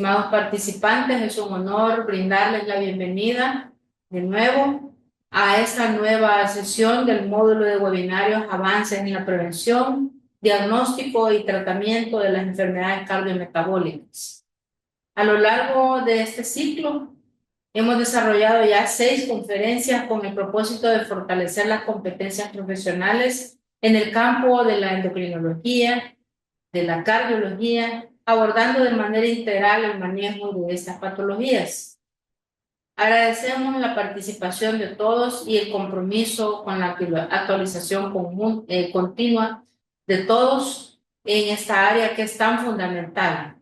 estimados participantes, es un honor brindarles la bienvenida de nuevo a esta nueva sesión del módulo de webinarios Avances en la prevención, diagnóstico y tratamiento de las enfermedades cardiometabólicas. A lo largo de este ciclo, hemos desarrollado ya 6 conferencias con el propósito de fortalecer las competencias profesionales en el campo de la endocrinología, de la cardiología, abordando de manera integral el manejo de estas patologías. Agradecemos la participación de todos y el compromiso con la actualización continua de todos en esta área que es tan fundamental.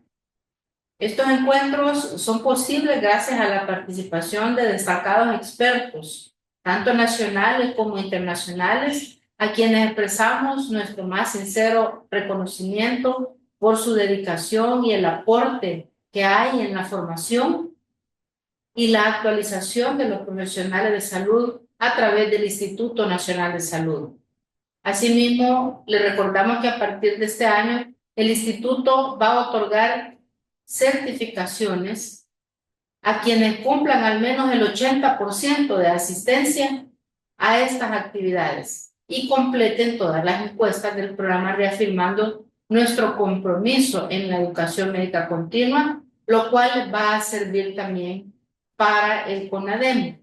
Estos encuentros son posibles gracias a la participación de destacados expertos, tanto nacionales como internacionales, a quienes expresamos nuestro más sincero reconocimiento por su dedicación y el aporte que hay en la formación y la actualización de los profesionales de salud a través del Instituto Nacional de Salud. Asimismo, le recordamos que a partir de este año, el Instituto va a otorgar certificaciones a quienes cumplan al menos el 80% de asistencia a estas actividades y completen todas las encuestas del programa reafirmando nuestro compromiso en la educación médica continua, lo cual va a servir también para el CONADEM.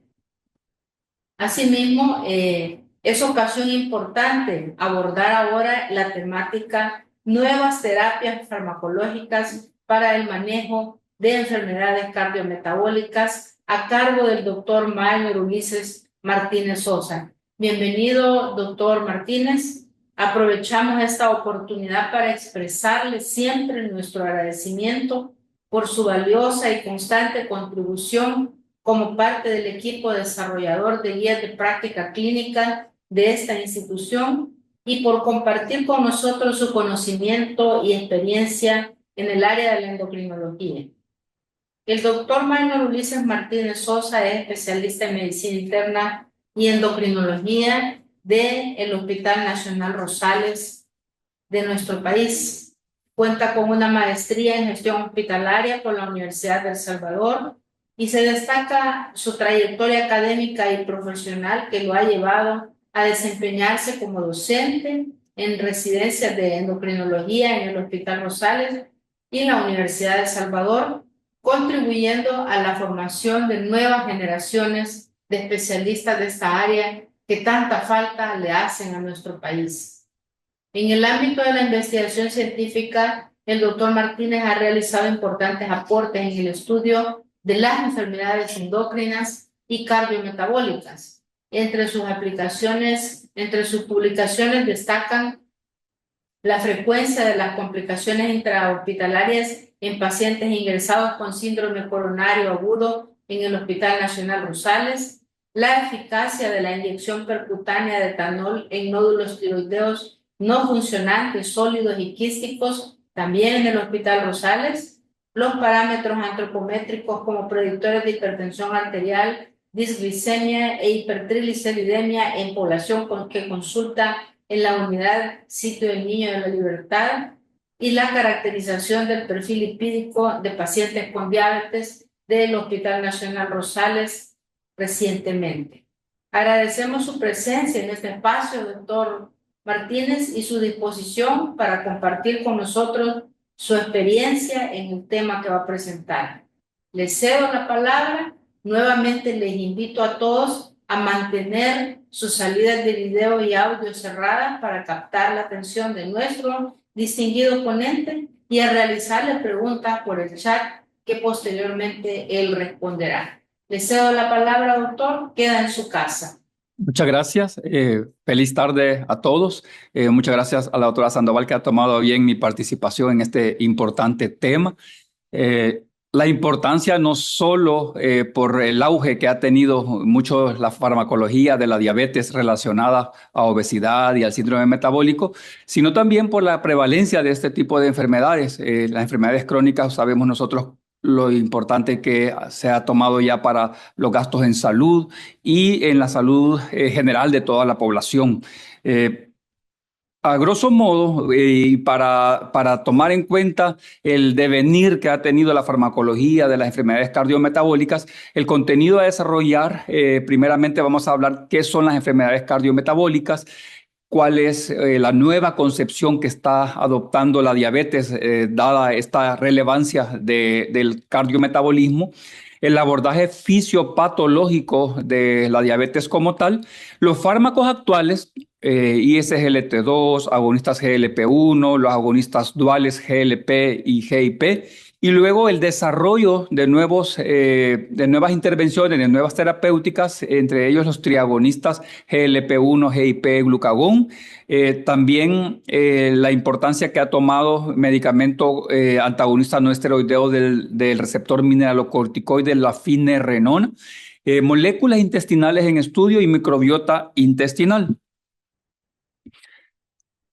Asimismo, es ocasión importante abordar ahora la temática nuevas terapias farmacológicas para el manejo de enfermedades cardiometabólicas a cargo del doctor Maynor Ulises Martínez Sosa. Bienvenido, doctor Martínez. Aprovechamos esta oportunidad para expresarle siempre nuestro agradecimiento por su valiosa y constante contribución como parte del equipo desarrollador de guías de práctica clínica de esta institución y por compartir con nosotros su conocimiento y experiencia en el área de la endocrinología. El doctor Maynor Ulises Martínez Sosa es especialista en medicina interna y endocrinología del Hospital Nacional Rosales de nuestro país. Cuenta con una maestría en gestión hospitalaria por la Universidad de El Salvador y se destaca su trayectoria académica y profesional que lo ha llevado a desempeñarse como docente en residencias de endocrinología en el Hospital Rosales y en la Universidad de El Salvador, contribuyendo a la formación de nuevas generaciones de especialistas de esta área que tanta falta le hacen a nuestro país. En el ámbito de la investigación científica, el doctor Martínez ha realizado importantes aportes en el estudio de las enfermedades endocrinas y cardiometabólicas. Entre sus publicaciones destacan la frecuencia de las complicaciones intrahospitalarias en pacientes ingresados con síndrome coronario agudo en el Hospital Nacional Rosales, la eficacia de la inyección percutánea de etanol en nódulos tiroideos no funcionantes, sólidos y quísticos, también en el Hospital Rosales, los parámetros antropométricos como predictores de hipertensión arterial, disglicemia e hipertrigliceridemia en población que consulta en la unidad Sitio del Niño de la Libertad y la caracterización del perfil lipídico de pacientes con diabetes del Hospital Nacional Rosales recientemente. Agradecemos su presencia en este espacio, doctor Martínez, y su disposición para compartir con nosotros su experiencia en el tema que va a presentar. Les cedo la palabra. Nuevamente les invito a todos a mantener sus salidas de video y audio cerradas para captar la atención de nuestro distinguido ponente y a realizarle preguntas por el chat que posteriormente él responderá. Le cedo la palabra, doctor. Queda en su casa. Muchas gracias. Feliz tarde a todos. Muchas gracias a la doctora Sandoval que ha tomado bien mi participación en este importante tema. La importancia no solo por el auge que ha tenido mucho la farmacología de la diabetes relacionada a obesidad y al síndrome metabólico, sino también por la prevalencia de este tipo de enfermedades. Las enfermedades crónicas, sabemos nosotros lo importante que se ha tomado ya para los gastos en salud y en la salud general de toda la población. A grosso modo, y para tomar en cuenta el devenir que ha tenido la farmacología de las enfermedades cardiometabólicas, el contenido a desarrollar, primeramente vamos a hablar qué son las enfermedades cardiometabólicas, cuál es la nueva concepción que está adoptando la diabetes, dada esta relevancia del cardiometabolismo, el abordaje fisiopatológico de la diabetes como tal, los fármacos actuales, ISGLT2, agonistas GLP-1, los agonistas duales GLP y GIP, y luego el desarrollo de nuevas intervenciones, de nuevas terapéuticas, entre ellos los triagonistas GLP-1, GIP, glucagón. También la importancia que ha tomado medicamento antagonista no esteroideo del receptor mineralocorticoide, la finerenona, moléculas intestinales en estudio y microbiota intestinal.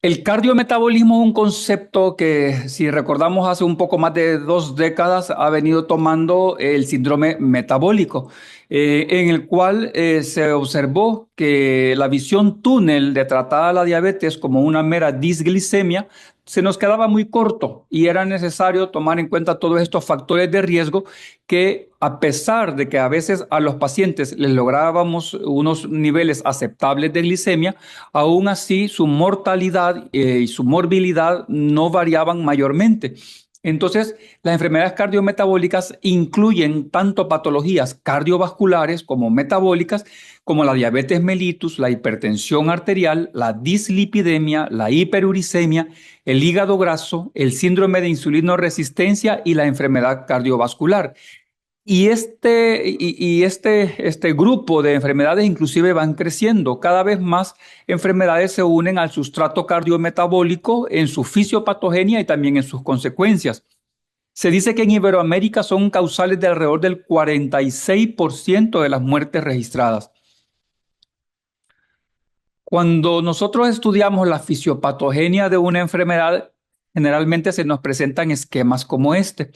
El cardiometabolismo es un concepto que, si recordamos, hace un poco más de 2 décadas ha venido tomando el síndrome metabólico, en el cual se observó que la visión túnel de tratar a la diabetes como una mera disglicemia se nos quedaba muy corto y era necesario tomar en cuenta todos estos factores de riesgo que, a pesar de que a veces a los pacientes les lográbamos unos niveles aceptables de glicemia, aún así su mortalidad y su morbilidad no variaban mayormente. Entonces, las enfermedades cardiometabólicas incluyen tanto patologías cardiovasculares como metabólicas, como la diabetes mellitus, la hipertensión arterial, la dislipidemia, la hiperuricemia, el hígado graso, el síndrome de insulinoresistencia y la enfermedad cardiovascular. Este grupo de enfermedades inclusive van creciendo. Cada vez más enfermedades se unen al sustrato cardiometabólico en su fisiopatogenia y también en sus consecuencias. Se dice que en Iberoamérica son causales de alrededor del 46% de las muertes registradas. Cuando nosotros estudiamos la fisiopatogenia de una enfermedad, generalmente se nos presentan esquemas como este.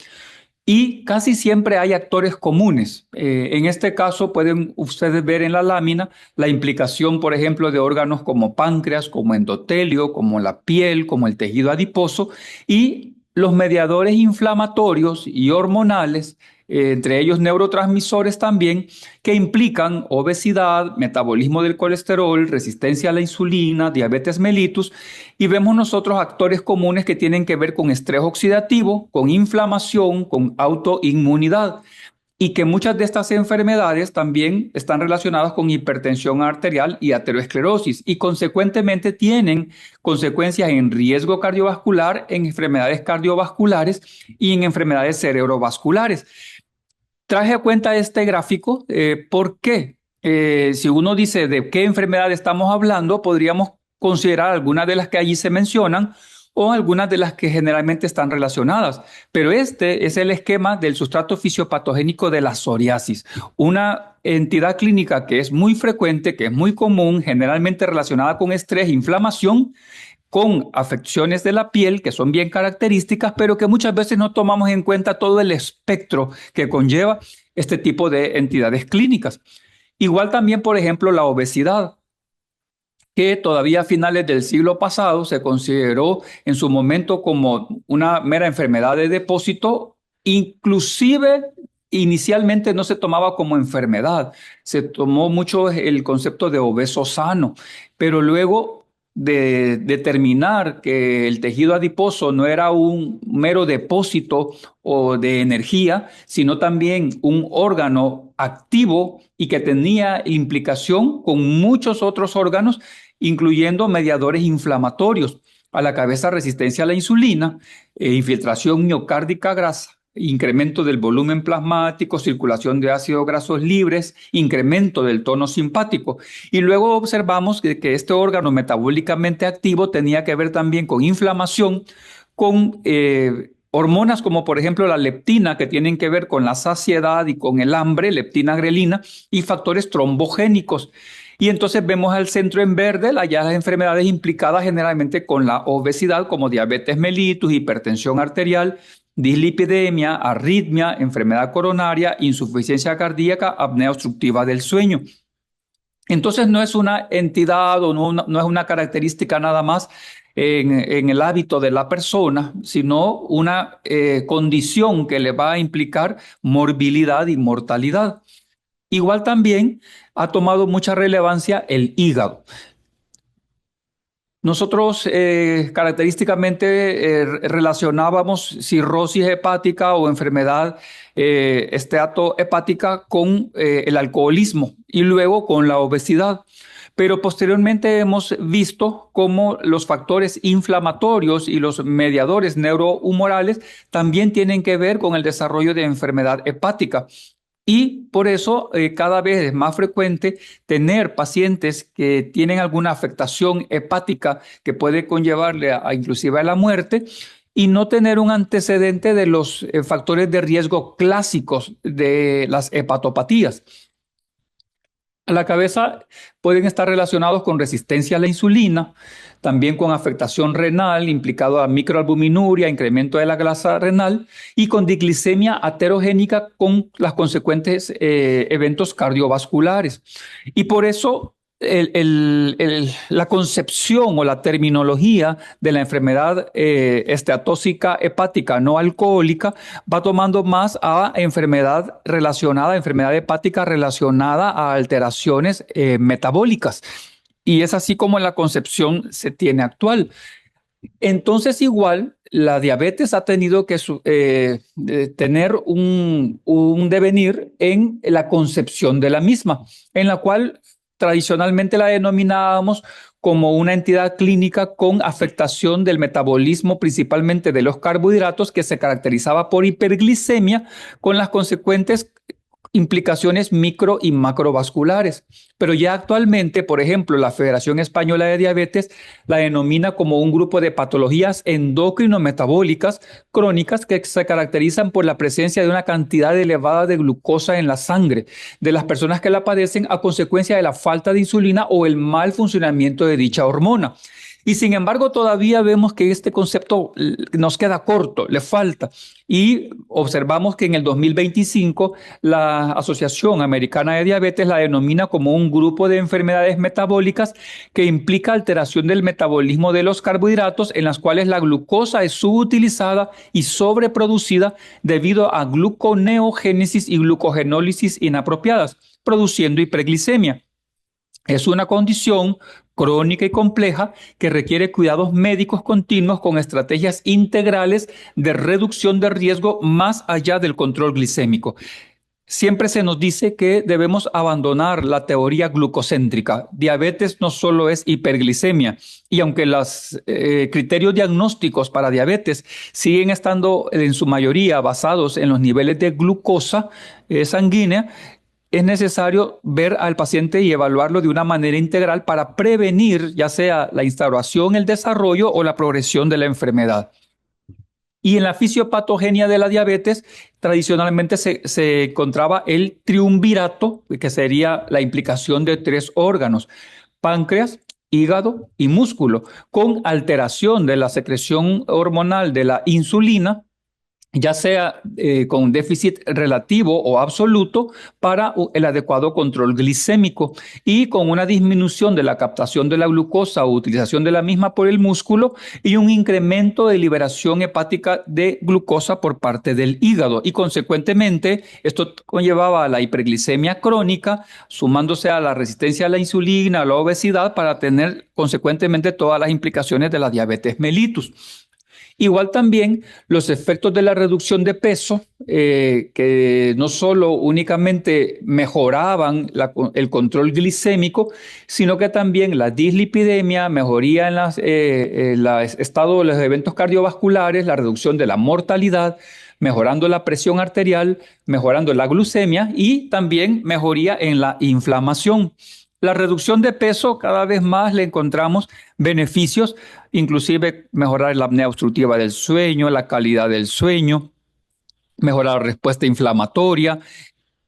Y casi siempre hay actores comunes. En este caso pueden ustedes ver en la lámina la implicación, por ejemplo, de órganos como páncreas, como endotelio, como la piel, como el tejido adiposo y los mediadores inflamatorios y hormonales, entre ellos neurotransmisores también, que implican obesidad, metabolismo del colesterol, resistencia a la insulina, diabetes mellitus, y vemos nosotros actores comunes que tienen que ver con estrés oxidativo, con inflamación, con autoinmunidad, y que muchas de estas enfermedades también están relacionadas con hipertensión arterial y aterosclerosis, y consecuentemente tienen consecuencias en riesgo cardiovascular, en enfermedades cardiovasculares y en enfermedades cerebrovasculares. Traje a cuenta este gráfico, ¿por qué? Si uno dice de qué enfermedad estamos hablando, podríamos considerar algunas de las que allí se mencionan o algunas de las que generalmente están relacionadas. Pero este es el esquema del sustrato fisiopatogénico de la psoriasis, una entidad clínica que es muy frecuente, que es muy común, generalmente relacionada con estrés, inflamación, con afecciones de la piel que son bien características, pero que muchas veces no tomamos en cuenta todo el espectro que conlleva este tipo de entidades clínicas. Igual también, por ejemplo, la obesidad, que todavía a finales del siglo pasado se consideró en su momento como una mera enfermedad de depósito, inclusive inicialmente no se tomaba como enfermedad, se tomó mucho el concepto de obeso sano, pero luego de determinar que el tejido adiposo no era un mero depósito o de energía, sino también un órgano activo y que tenía implicación con muchos otros órganos, incluyendo mediadores inflamatorios, a la cabeza resistencia a la insulina, infiltración miocárdica grasa, incremento del volumen plasmático, circulación de ácidos grasos libres, incremento del tono simpático. Y luego observamos que este órgano metabólicamente activo tenía que ver también con inflamación, con hormonas como por ejemplo la leptina, que tienen que ver con la saciedad y con el hambre, leptina grelina, y factores trombogénicos. Y entonces vemos al centro en verde allá las enfermedades implicadas generalmente con la obesidad, como diabetes mellitus, hipertensión arterial, dislipidemia, arritmia, enfermedad coronaria, insuficiencia cardíaca, apnea obstructiva del sueño. Entonces no es una entidad o no es una característica nada más en el hábito de la persona, sino una condición que le va a implicar morbilidad y mortalidad. Igual también ha tomado mucha relevancia el hígado. Nosotros característicamente relacionábamos cirrosis hepática o enfermedad esteatohepática con el alcoholismo y luego con la obesidad. Pero posteriormente hemos visto cómo los factores inflamatorios y los mediadores neurohumorales también tienen que ver con el desarrollo de enfermedad hepática. Y por eso cada vez es más frecuente tener pacientes que tienen alguna afectación hepática que puede conllevarle inclusive a la muerte y no tener un antecedente de los factores de riesgo clásicos de las hepatopatías. A la cabeza pueden estar relacionados con resistencia a la insulina, también con afectación renal implicado a microalbuminuria, incremento de la grasa renal y con diglicemia aterogénica con las consecuentes eventos cardiovasculares. Y por eso la concepción o la terminología de la enfermedad esteatóxica hepática no alcohólica va tomando más a enfermedad hepática relacionada a alteraciones metabólicas. Y es así como la concepción se tiene actual. Entonces, igual, la diabetes ha tenido que tener un devenir en la concepción de la misma, en la cual tradicionalmente la denominábamos como una entidad clínica con afectación del metabolismo, principalmente de los carbohidratos, que se caracterizaba por hiperglicemia, con las consecuentes implicaciones micro y macrovasculares. Pero ya actualmente, por ejemplo, la Federación Española de Diabetes la denomina como un grupo de patologías endocrino-metabólicas crónicas que se caracterizan por la presencia de una cantidad elevada de glucosa en la sangre de las personas que la padecen a consecuencia de la falta de insulina o el mal funcionamiento de dicha hormona. Y sin embargo, todavía vemos que este concepto nos queda corto, le falta. Y observamos que en el 2025 la Asociación Americana de Diabetes la denomina como un grupo de enfermedades metabólicas que implica alteración del metabolismo de los carbohidratos en las cuales la glucosa es subutilizada y sobreproducida debido a gluconeogénesis y glucogenólisis inapropiadas, produciendo hiperglicemia. Es una condición crónica y compleja que requiere cuidados médicos continuos con estrategias integrales de reducción de riesgo más allá del control glicémico. Siempre se nos dice que debemos abandonar la teoría glucocéntrica. Diabetes no solo es hiperglicemia, y aunque los criterios diagnósticos para diabetes siguen estando en su mayoría basados en los niveles de glucosa sanguínea, es necesario ver al paciente y evaluarlo de una manera integral para prevenir ya sea la instauración, el desarrollo o la progresión de la enfermedad. Y en la fisiopatogenia de la diabetes, tradicionalmente se encontraba el triunvirato, que sería la implicación de 3 órganos: páncreas, hígado y músculo, con alteración de la secreción hormonal de la insulina, ya sea con déficit relativo o absoluto para el adecuado control glicémico y con una disminución de la captación de la glucosa o utilización de la misma por el músculo y un incremento de liberación hepática de glucosa por parte del hígado. Y consecuentemente esto conllevaba a la hiperglicemia crónica, sumándose a la resistencia a la insulina, a la obesidad, para tener consecuentemente todas las implicaciones de la diabetes mellitus. Igual también los efectos de la reducción de peso, que no solo únicamente mejoraban el control glicémico, sino que también la dislipidemia, mejoría en el estado de los eventos cardiovasculares, la reducción de la mortalidad, mejorando la presión arterial, mejorando la glucemia y también mejoría en la inflamación. La reducción de peso cada vez más le encontramos beneficios, inclusive mejorar la apnea obstructiva del sueño, la calidad del sueño, mejorar la respuesta inflamatoria,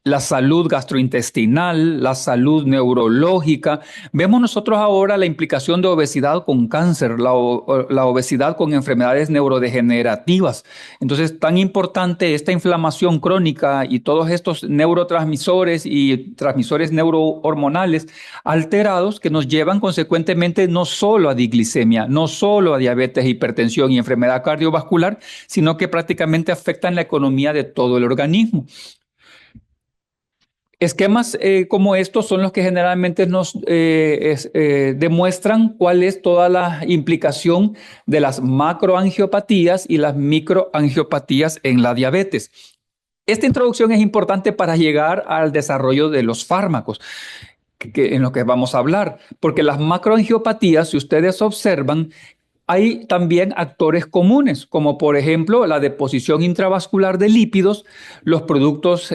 la salud gastrointestinal, la salud neurológica. Vemos nosotros ahora la implicación de obesidad con cáncer, la obesidad con enfermedades neurodegenerativas. Entonces, tan importante esta inflamación crónica y todos estos neurotransmisores y transmisores neurohormonales alterados que nos llevan consecuentemente no solo a diglicemia, no solo a diabetes, hipertensión y enfermedad cardiovascular, sino que prácticamente afectan la economía de todo el organismo. Esquemas como estos son los que generalmente nos demuestran cuál es toda la implicación de las macroangiopatías y las microangiopatías en la diabetes. Esta introducción es importante para llegar al desarrollo de los fármacos en lo que vamos a hablar, porque las macroangiopatías, si ustedes observan, hay también actores comunes, como por ejemplo la deposición intravascular de lípidos, los productos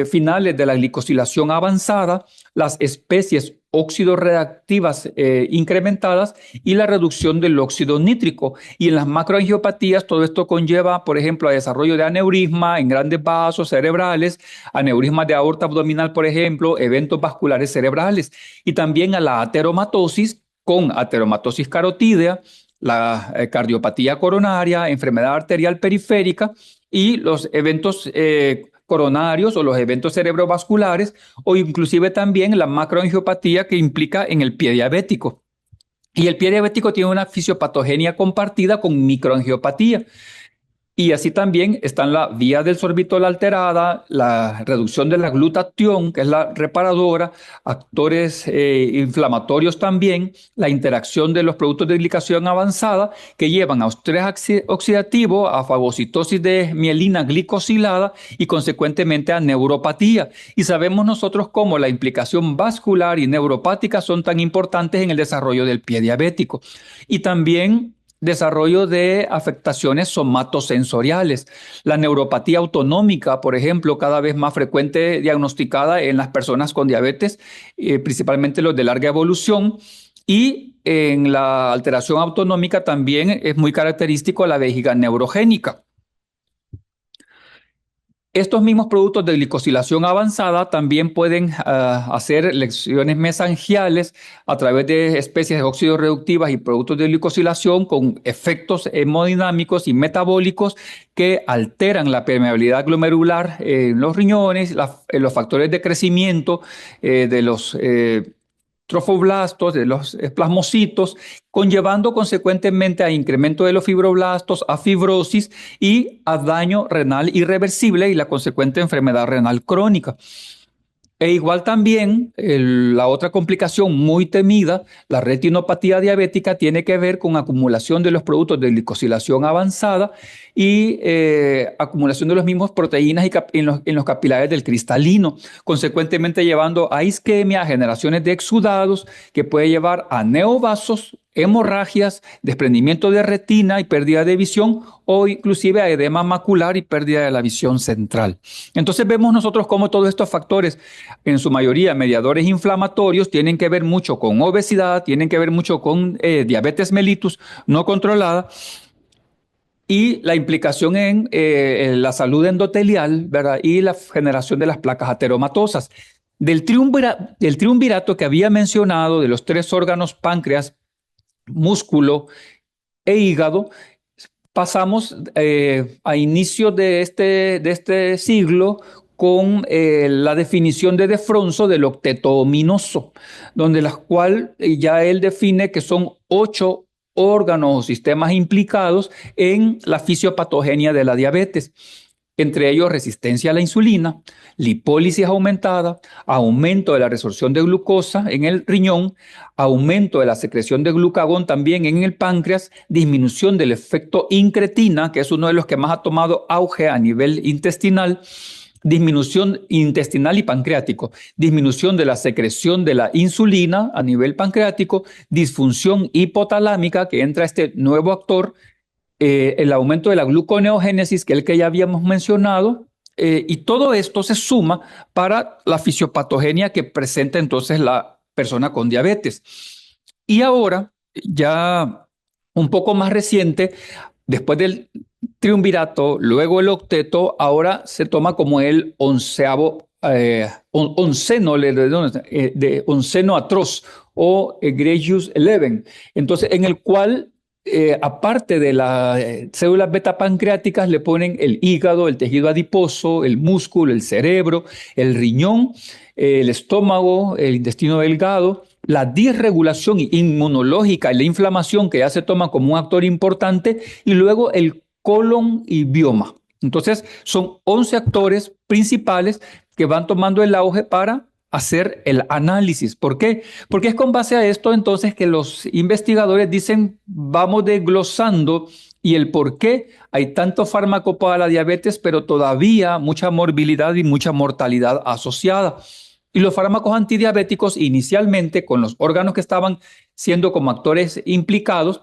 finales de la glicosilación avanzada, las especies óxido-reactivas incrementadas y la reducción del óxido nítrico. Y en las macroangiopatías todo esto conlleva, por ejemplo, a desarrollo de aneurisma en grandes vasos cerebrales, aneurismas de aorta abdominal, por ejemplo, eventos vasculares cerebrales, y también a la ateromatosis con ateromatosis carotídea, la cardiopatía coronaria, enfermedad arterial periférica y los eventos coronarios o los eventos cerebrovasculares o inclusive también la macroangiopatía que implica en el pie diabético. Y el pie diabético tiene una fisiopatogenia compartida con microangiopatía. Y así también están la vía del sorbitol alterada, la reducción de la glutatión, que es la reparadora, actores inflamatorios también, la interacción de los productos de glicación avanzada que llevan a estrés oxidativo, a fagocitosis de mielina glicosilada y consecuentemente a neuropatía. Y sabemos nosotros cómo la implicación vascular y neuropática son tan importantes en el desarrollo del pie diabético. Y también desarrollo de afectaciones somatosensoriales. La neuropatía autonómica, por ejemplo, cada vez más frecuente diagnosticada en las personas con diabetes, principalmente los de larga evolución. Y en la alteración autonómica también es muy característico la vejiga neurogénica. Estos mismos productos de glicosilación avanzada también pueden hacer lesiones mesangiales a través de especies de óxidos reductivas y productos de glicosilación con efectos hemodinámicos y metabólicos que alteran la permeabilidad glomerular en los riñones, los factores de crecimiento de los trofoblastos, de los plasmocitos, conllevando consecuentemente a incremento de los fibroblastos, a fibrosis y a daño renal irreversible y la consecuente enfermedad renal crónica. E igual también la otra complicación muy temida, la retinopatía diabética, tiene que ver con acumulación de los productos de glicosilación avanzada y acumulación de los mismos proteínas en los capilares del cristalino, consecuentemente llevando a isquemia, a generaciones de exudados que puede llevar a neovasos, hemorragias, desprendimiento de retina y pérdida de visión o inclusive a edema macular y pérdida de la visión central. Entonces vemos nosotros cómo todos estos factores, en su mayoría mediadores inflamatorios, tienen que ver mucho con obesidad, tienen que ver mucho con diabetes mellitus no controlada y la implicación en la salud endotelial, ¿verdad? Y la generación de las placas ateromatosas. Del triunvirato que había mencionado, de los tres órganos páncreas, músculo e hígado, pasamos a inicios de este siglo con la definición de De Fronzo del octeto ominoso, donde la cual ya él define que son 8 órganos o sistemas implicados en la fisiopatogenia de la diabetes, entre ellos resistencia a la insulina, lipólisis aumentada, aumento de la resorción de glucosa en el riñón, aumento de la secreción de glucagón también en el páncreas, disminución del efecto incretina, que es uno de los que más ha tomado auge a nivel intestinal, disminución intestinal y pancreático, disminución de la secreción de la insulina a nivel pancreático, disfunción hipotalámica, que entra este nuevo actor, el aumento de la gluconeogénesis, que es el que ya habíamos mencionado, y todo esto se suma para la fisiopatogenia que presenta entonces la persona con diabetes. Y ahora, ya un poco más reciente, después del triunvirato, luego el octeto, ahora se toma como el 11º onceno, de onceno atroz o egregious 11. Entonces, en el cual, aparte de las células beta pancreáticas, le ponen el hígado, el tejido adiposo, el músculo, el cerebro, el riñón, el estómago, el intestino delgado, la disregulación inmunológica y la inflamación, que ya se toma como un actor importante, y luego el colon y bioma. Entonces, son 11 actores principales que van tomando el auge para hacer el análisis. ¿Por qué? Porque es con base a esto entonces que los investigadores dicen, vamos desglosando y el por qué hay tanto fármaco para la diabetes, pero todavía mucha morbilidad y mucha mortalidad asociada. Y los fármacos antidiabéticos, inicialmente, con los órganos que estaban siendo como actores implicados,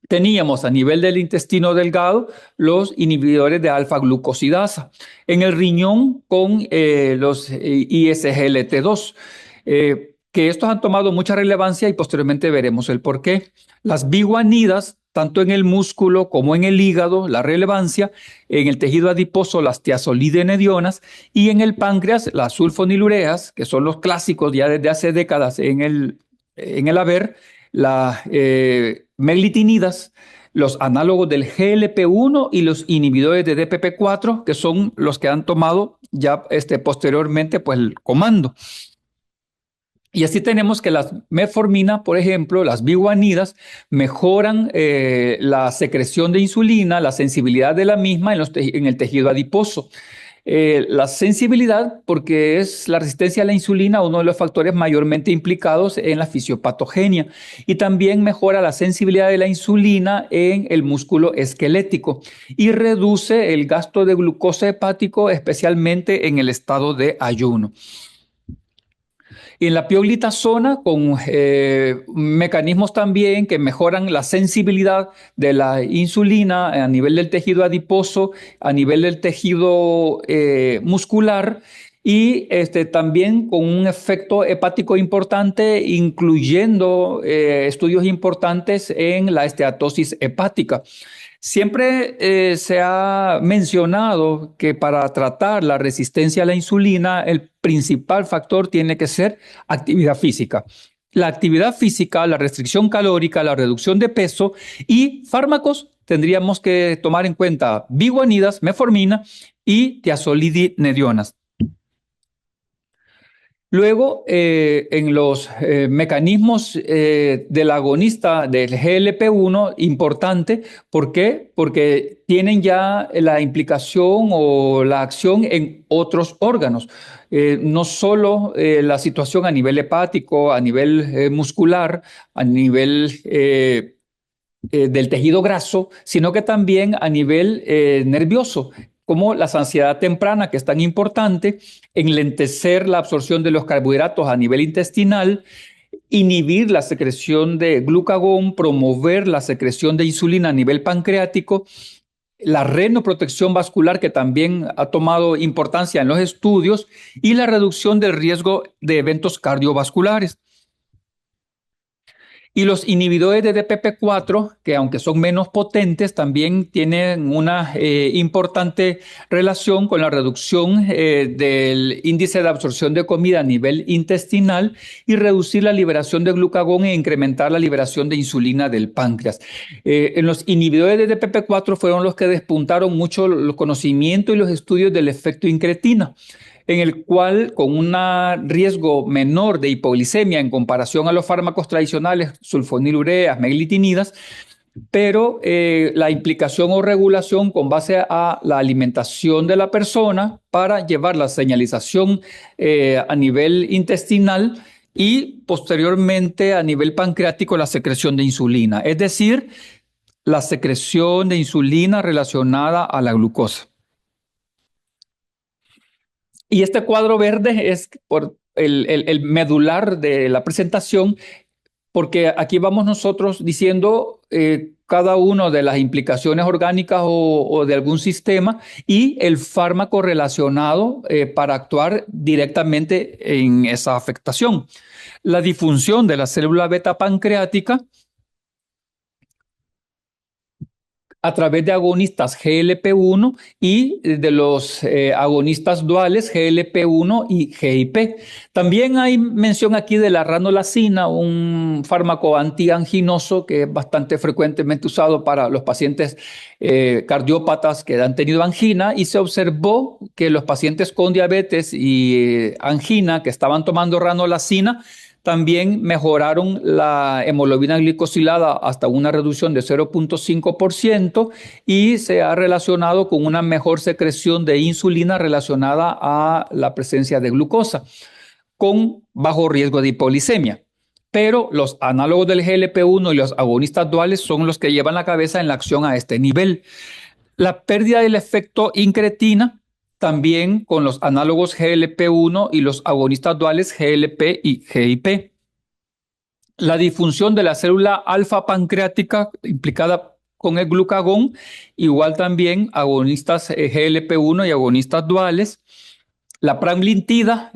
teníamos a nivel del intestino delgado los inhibidores de alfa-glucosidasa. En el riñón con los ISGLT2, que estos han tomado mucha relevancia y posteriormente veremos el por qué. Las biguanidas, tanto en el músculo como en el hígado, la relevancia, en el tejido adiposo, las tiazolidinedionas, y en el páncreas, las sulfonilureas, que son los clásicos ya desde hace décadas en el haber, las meglitinidas, los análogos del GLP-1 y los inhibidores de DPP-4, que son los que han tomado ya posteriormente pues, el comando. Y así tenemos que las metformina, por ejemplo, las biguanidas, mejoran la secreción de insulina, la sensibilidad de la misma en el tejido adiposo. La sensibilidad, porque es la resistencia a la insulina uno de los factores mayormente implicados en la fisiopatogenia, y también mejora la sensibilidad de la insulina en el músculo esquelético y reduce el gasto de glucosa hepático, especialmente en el estado de ayuno. Y en la pioglitazona, con mecanismos también que mejoran la sensibilidad de la insulina a nivel del tejido adiposo, a nivel del tejido muscular, y también con un efecto hepático importante, incluyendo estudios importantes en la esteatosis hepática. Siempre se ha mencionado que para tratar la resistencia a la insulina, el principal factor tiene que ser actividad física. La actividad física, la restricción calórica, la reducción de peso y fármacos, tendríamos que tomar en cuenta biguanidas, metformina y tiazolidinedionas. Luego, en los mecanismos del agonista del GLP-1, importante, ¿por qué? Porque tienen ya la implicación o la acción en otros órganos. No solo la situación a nivel hepático, a nivel muscular, a nivel del tejido graso, sino que también a nivel nervioso, como la ansiedad temprana, que es tan importante, enlentecer la absorción de los carbohidratos a nivel intestinal, inhibir la secreción de glucagón, promover la secreción de insulina a nivel pancreático, la renoprotección vascular, que también ha tomado importancia en los estudios, y la reducción del riesgo de eventos cardiovasculares. Y los inhibidores de DPP-4, que aunque son menos potentes, también tienen una importante relación con la reducción del índice de absorción de comida a nivel intestinal y reducir la liberación de glucagón e incrementar la liberación de insulina del páncreas. En los inhibidores de DPP-4 fueron los que despuntaron mucho el conocimiento y los estudios del efecto incretina, en el cual, con un riesgo menor de hipoglicemia en comparación a los fármacos tradicionales, sulfonilureas, meglitinidas, pero la implicación o regulación con base a la alimentación de la persona para llevar la señalización a nivel intestinal y posteriormente a nivel pancreático la secreción de insulina, es decir, la secreción de insulina relacionada a la glucosa. Y este cuadro verde es por el medular de la presentación, porque aquí vamos nosotros diciendo cada una de las implicaciones orgánicas o de algún sistema y el fármaco relacionado para actuar directamente en esa afectación. La disfunción de la célula beta pancreática a través de agonistas GLP-1 y de los agonistas duales GLP-1 y GIP. También hay mención aquí de la ranolazina, un fármaco antianginoso que es bastante frecuentemente usado para los pacientes cardiópatas que han tenido angina, y se observó que los pacientes con diabetes y angina que estaban tomando ranolazina también mejoraron la hemoglobina glicosilada hasta una reducción de 0,5% y se ha relacionado con una mejor secreción de insulina relacionada a la presencia de glucosa, con bajo riesgo de hipoglicemia. Pero los análogos del GLP-1 y los agonistas duales son los que llevan la cabeza en la acción a este nivel. La pérdida del efecto incretina también con los análogos GLP-1 y los agonistas duales GLP y GIP. La disfunción de la célula alfa pancreática implicada con el glucagón, igual también agonistas GLP-1 y agonistas duales. La pramlintida,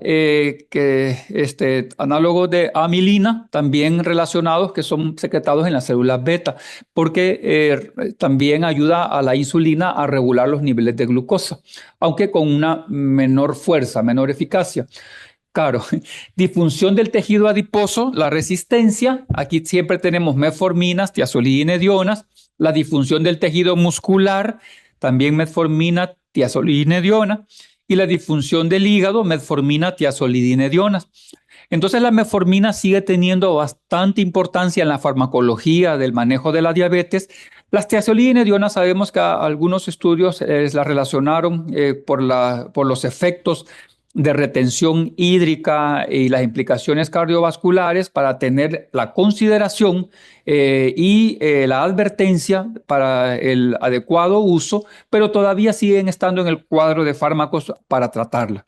análogo de amilina, también relacionados, que son secretados en las células beta, porque también ayuda a la insulina a regular los niveles de glucosa, aunque con una menor fuerza, menor eficacia. Claro, disfunción del tejido adiposo, la resistencia, aquí siempre tenemos metforminas, tiazolidinedionas, la disfunción del tejido muscular, también metformina, tiazolidinediona, y la disfunción del hígado, metformina, tiazolidinedionas. Entonces la metformina sigue teniendo bastante importancia en la farmacología del manejo de la diabetes. Las tiazolidinedionas sabemos que algunos estudios la relacionaron por los efectos de retención hídrica y las implicaciones cardiovasculares para tener la consideración y la advertencia para el adecuado uso, pero todavía siguen estando en el cuadro de fármacos para tratarla.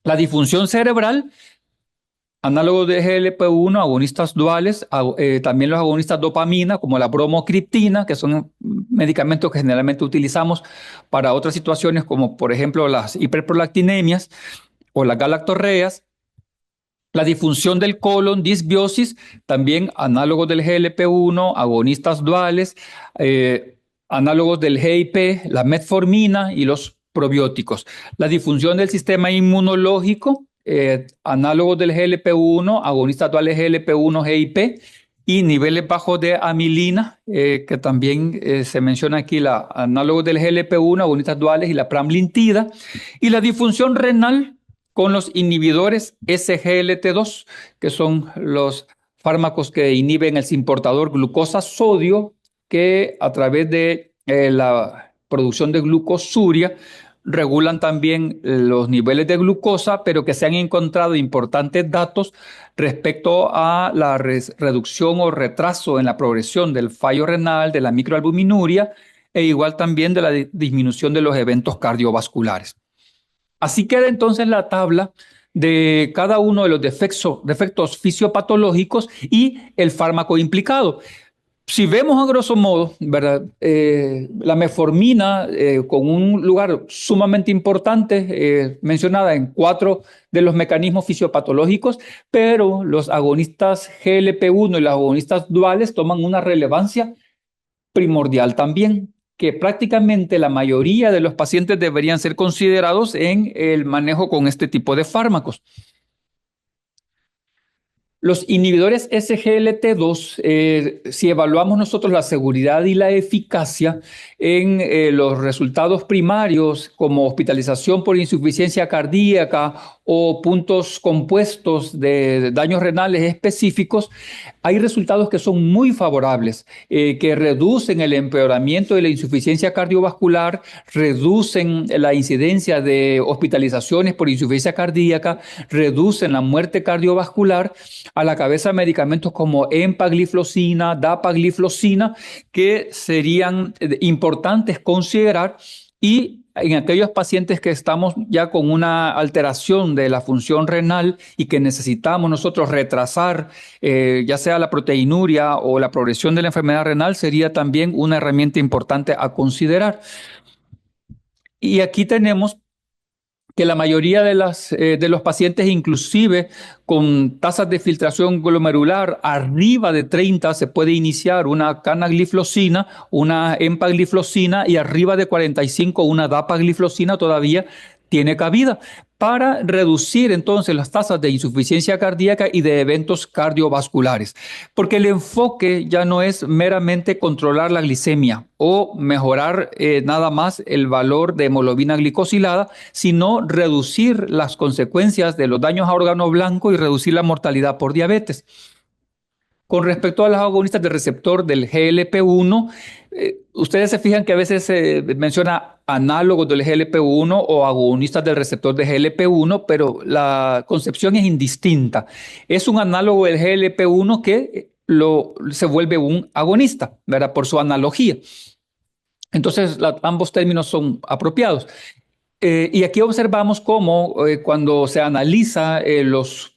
La disfunción cerebral, análogo de GLP-1, agonistas duales, también los agonistas dopamina, como la bromocriptina, que son medicamentos que generalmente utilizamos para otras situaciones, como por ejemplo las hiperprolactinemias o las galactorreas. La disfunción del colon, disbiosis, también análogos del GLP-1, agonistas duales, análogos del GIP, la metformina y los probióticos. La disfunción del sistema inmunológico, análogos del GLP-1, agonistas duales GLP-1, GIP, y niveles bajos de amilina, que también se menciona aquí, análogos del GLP-1, agonistas duales y la pramlintida, y la disfunción renal con los inhibidores SGLT2, que son los fármacos que inhiben el simportador glucosa-sodio, que a través de la producción de glucosuria regulan también los niveles de glucosa, pero que se han encontrado importantes datos respecto a la reducción o retraso en la progresión del fallo renal, de la microalbuminuria, e igual también de la disminución de los eventos cardiovasculares. Así queda entonces la tabla de cada uno de los defectos fisiopatológicos y el fármaco implicado. Si vemos a grosso modo, ¿verdad? La metformina con un lugar sumamente importante, mencionada en 4 de los mecanismos fisiopatológicos, pero los agonistas GLP-1 y los agonistas duales toman una relevancia primordial también, que prácticamente la mayoría de los pacientes deberían ser considerados en el manejo con este tipo de fármacos. Los inhibidores SGLT2, si evaluamos nosotros la seguridad y la eficacia en los resultados primarios como hospitalización por insuficiencia cardíaca o puntos compuestos de daños renales específicos, hay resultados que son muy favorables, que reducen el empeoramiento de la insuficiencia cardiovascular, reducen la incidencia de hospitalizaciones por insuficiencia cardíaca, reducen la muerte cardiovascular, a la cabeza medicamentos como empagliflozina, dapagliflozina, que serían importantes considerar, y en aquellos pacientes que estamos ya con una alteración de la función renal y que necesitamos nosotros retrasar ya sea la proteinuria o la progresión de la enfermedad renal, sería también una herramienta importante a considerar. Y aquí tenemos que la mayoría de los pacientes, inclusive con tasas de filtración glomerular arriba de 30, se puede iniciar una canagliflozina, una empagliflozina, y arriba de 45 una dapagliflozina todavía tiene cabida para reducir entonces las tasas de insuficiencia cardíaca y de eventos cardiovasculares. Porque el enfoque ya no es meramente controlar la glicemia o mejorar nada más el valor de hemoglobina glicosilada, sino reducir las consecuencias de los daños a órgano blanco y reducir la mortalidad por diabetes. Con respecto a los agonistas del receptor del GLP-1, ustedes se fijan que a veces se menciona análogos del GLP-1 o agonistas del receptor de GLP-1, pero la concepción es indistinta. Es un análogo del GLP-1 que se vuelve un agonista, ¿verdad? Por su analogía. Entonces, ambos términos son apropiados. Y aquí observamos cómo cuando se analiza los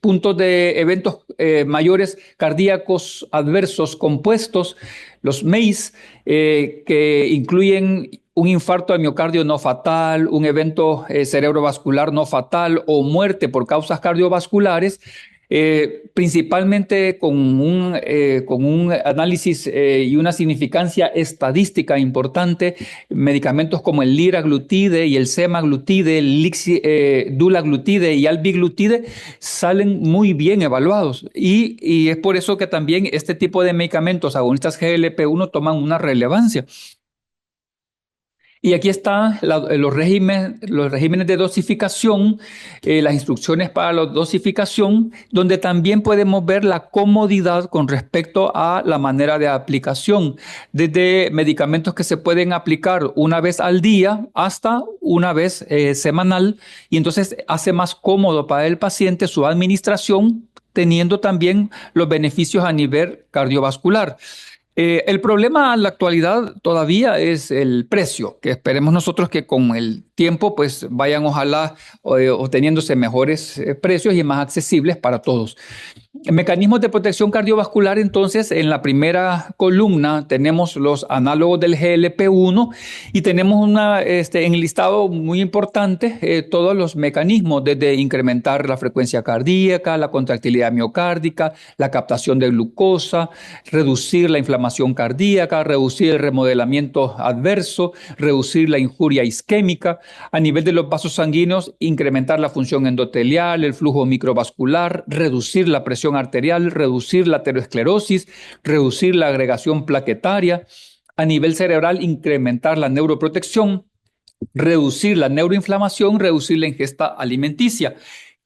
puntos de eventos mayores cardíacos adversos compuestos, los MACE, que incluyen un infarto de miocardio no fatal, un evento cerebrovascular no fatal o muerte por causas cardiovasculares, principalmente con un análisis y una significancia estadística importante, medicamentos como el liraglutide y el semaglutide, el dulaglutide y albiglutide salen muy bien evaluados y es por eso que también este tipo de medicamentos agonistas GLP-1 toman una relevancia. Y aquí están los regímenes de dosificación, las instrucciones para la dosificación, donde también podemos ver la comodidad con respecto a la manera de aplicación, desde medicamentos que se pueden aplicar una vez al día hasta una vez semanal, y entonces hace más cómodo para el paciente su administración, teniendo también los beneficios a nivel cardiovascular. El problema en la actualidad todavía es el precio, que esperemos nosotros que con el tiempo pues vayan ojalá obteniéndose mejores precios y más accesibles para todos. Mecanismos de protección cardiovascular, entonces, en la primera columna tenemos los análogos del GLP-1 y tenemos en el listado muy importante todos los mecanismos, desde incrementar la frecuencia cardíaca, la contractilidad miocárdica, la captación de glucosa, reducir la inflamación cardíaca, reducir el remodelamiento adverso, reducir la injuria isquémica, a nivel de los vasos sanguíneos, incrementar la función endotelial, el flujo microvascular, reducir la presión arterial, reducir la aterosclerosis, reducir la agregación plaquetaria. A nivel cerebral, incrementar la neuroprotección, reducir la neuroinflamación, reducir la ingesta alimenticia.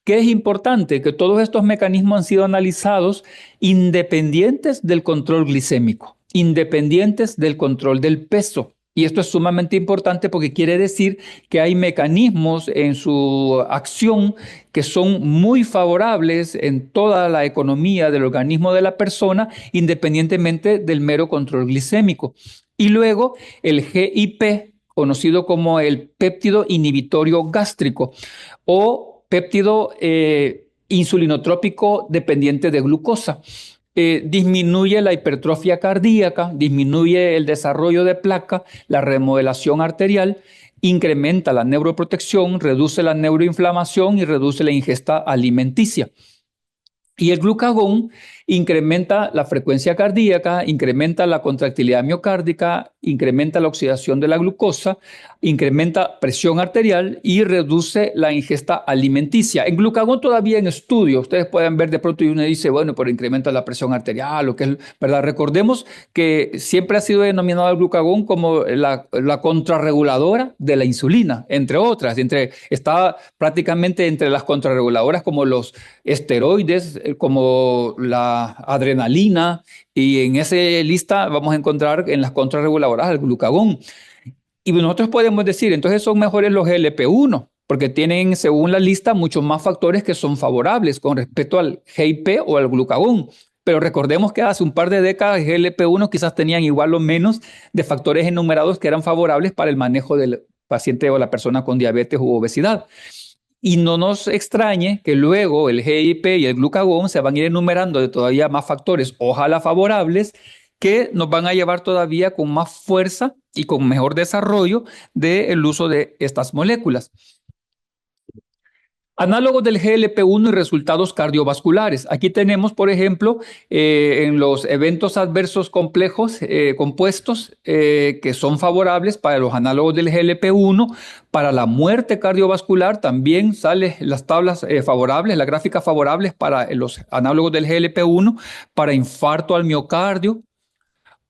¿Qué es importante? Que todos estos mecanismos han sido analizados independientes del control glicémico, independientes del control del peso. Y esto es sumamente importante porque quiere decir que hay mecanismos en su acción que son muy favorables en toda la economía del organismo de la persona, independientemente del mero control glicémico. Y luego el GIP, conocido como el péptido inhibitorio gástrico o péptido insulinotrópico dependiente de glucosa. Disminuye la hipertrofia cardíaca, disminuye el desarrollo de placa, la remodelación arterial, incrementa la neuroprotección, reduce la neuroinflamación y reduce la ingesta alimenticia. Y el glucagón incrementa la frecuencia cardíaca, incrementa la contractilidad miocárdica, incrementa la oxidación de la glucosa, incrementa presión arterial y reduce la ingesta alimenticia. En glucagón todavía en estudio, ustedes pueden ver de pronto y uno dice, bueno, pero incrementa la presión arterial, lo que es, ¿verdad? Recordemos que siempre ha sido denominado el glucagón como la contrarreguladora de la insulina, entre otras. Está prácticamente entre las contrarreguladoras como los esteroides, como la adrenalina, y en esa lista vamos a encontrar en las contrarreguladoras el glucagón. Y nosotros podemos decir, entonces son mejores los GLP-1, porque tienen, según la lista, muchos más factores que son favorables con respecto al GIP o al glucagón. Pero recordemos que hace un par de décadas el GLP-1 quizás tenían igual o menos de factores enumerados que eran favorables para el manejo del paciente o la persona con diabetes u obesidad. Y no nos extrañe que luego el GIP y el glucagón se van a ir enumerando de todavía más factores, ojalá favorables, que nos van a llevar todavía con más fuerza y con mejor desarrollo del uso de estas moléculas. Análogos del GLP-1 y resultados cardiovasculares. Aquí tenemos, por ejemplo, en los eventos adversos complejos compuestos que son favorables para los análogos del GLP-1, para la muerte cardiovascular también salen las tablas favorables, las gráficas favorables para los análogos del GLP-1, para infarto al miocardio,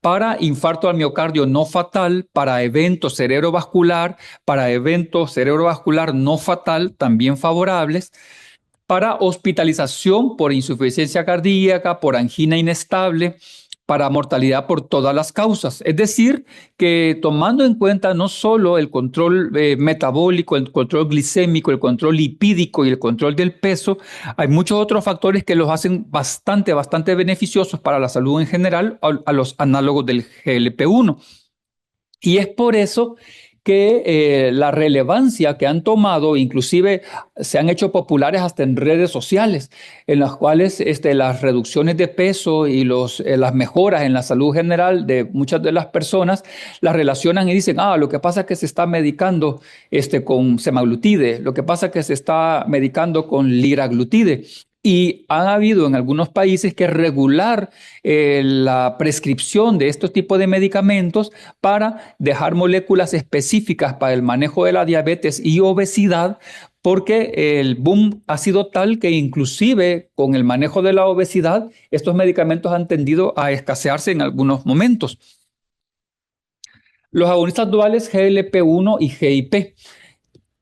para infarto al miocardio no fatal, para evento cerebrovascular, para evento cerebrovascular no fatal, también favorables, para hospitalización por insuficiencia cardíaca, por angina inestable, para mortalidad por todas las causas. Es decir, que tomando en cuenta no solo el control metabólico, el control glicémico, el control lipídico y el control del peso, hay muchos otros factores que los hacen bastante beneficiosos para la salud en general a los análogos del GLP-1. Y es por eso que la relevancia que han tomado, inclusive se han hecho populares hasta en redes sociales, en las cuales las reducciones de peso y las mejoras en la salud general de muchas de las personas las relacionan y dicen, lo que pasa es que se está medicando con semaglutide, lo que pasa es que se está medicando con liraglutide. Y han habido en algunos países que regular la prescripción de estos tipos de medicamentos para dejar moléculas específicas para el manejo de la diabetes y obesidad, porque el boom ha sido tal que inclusive con el manejo de la obesidad, estos medicamentos han tendido a escasearse en algunos momentos. Los agonistas duales GLP-1 y GIP.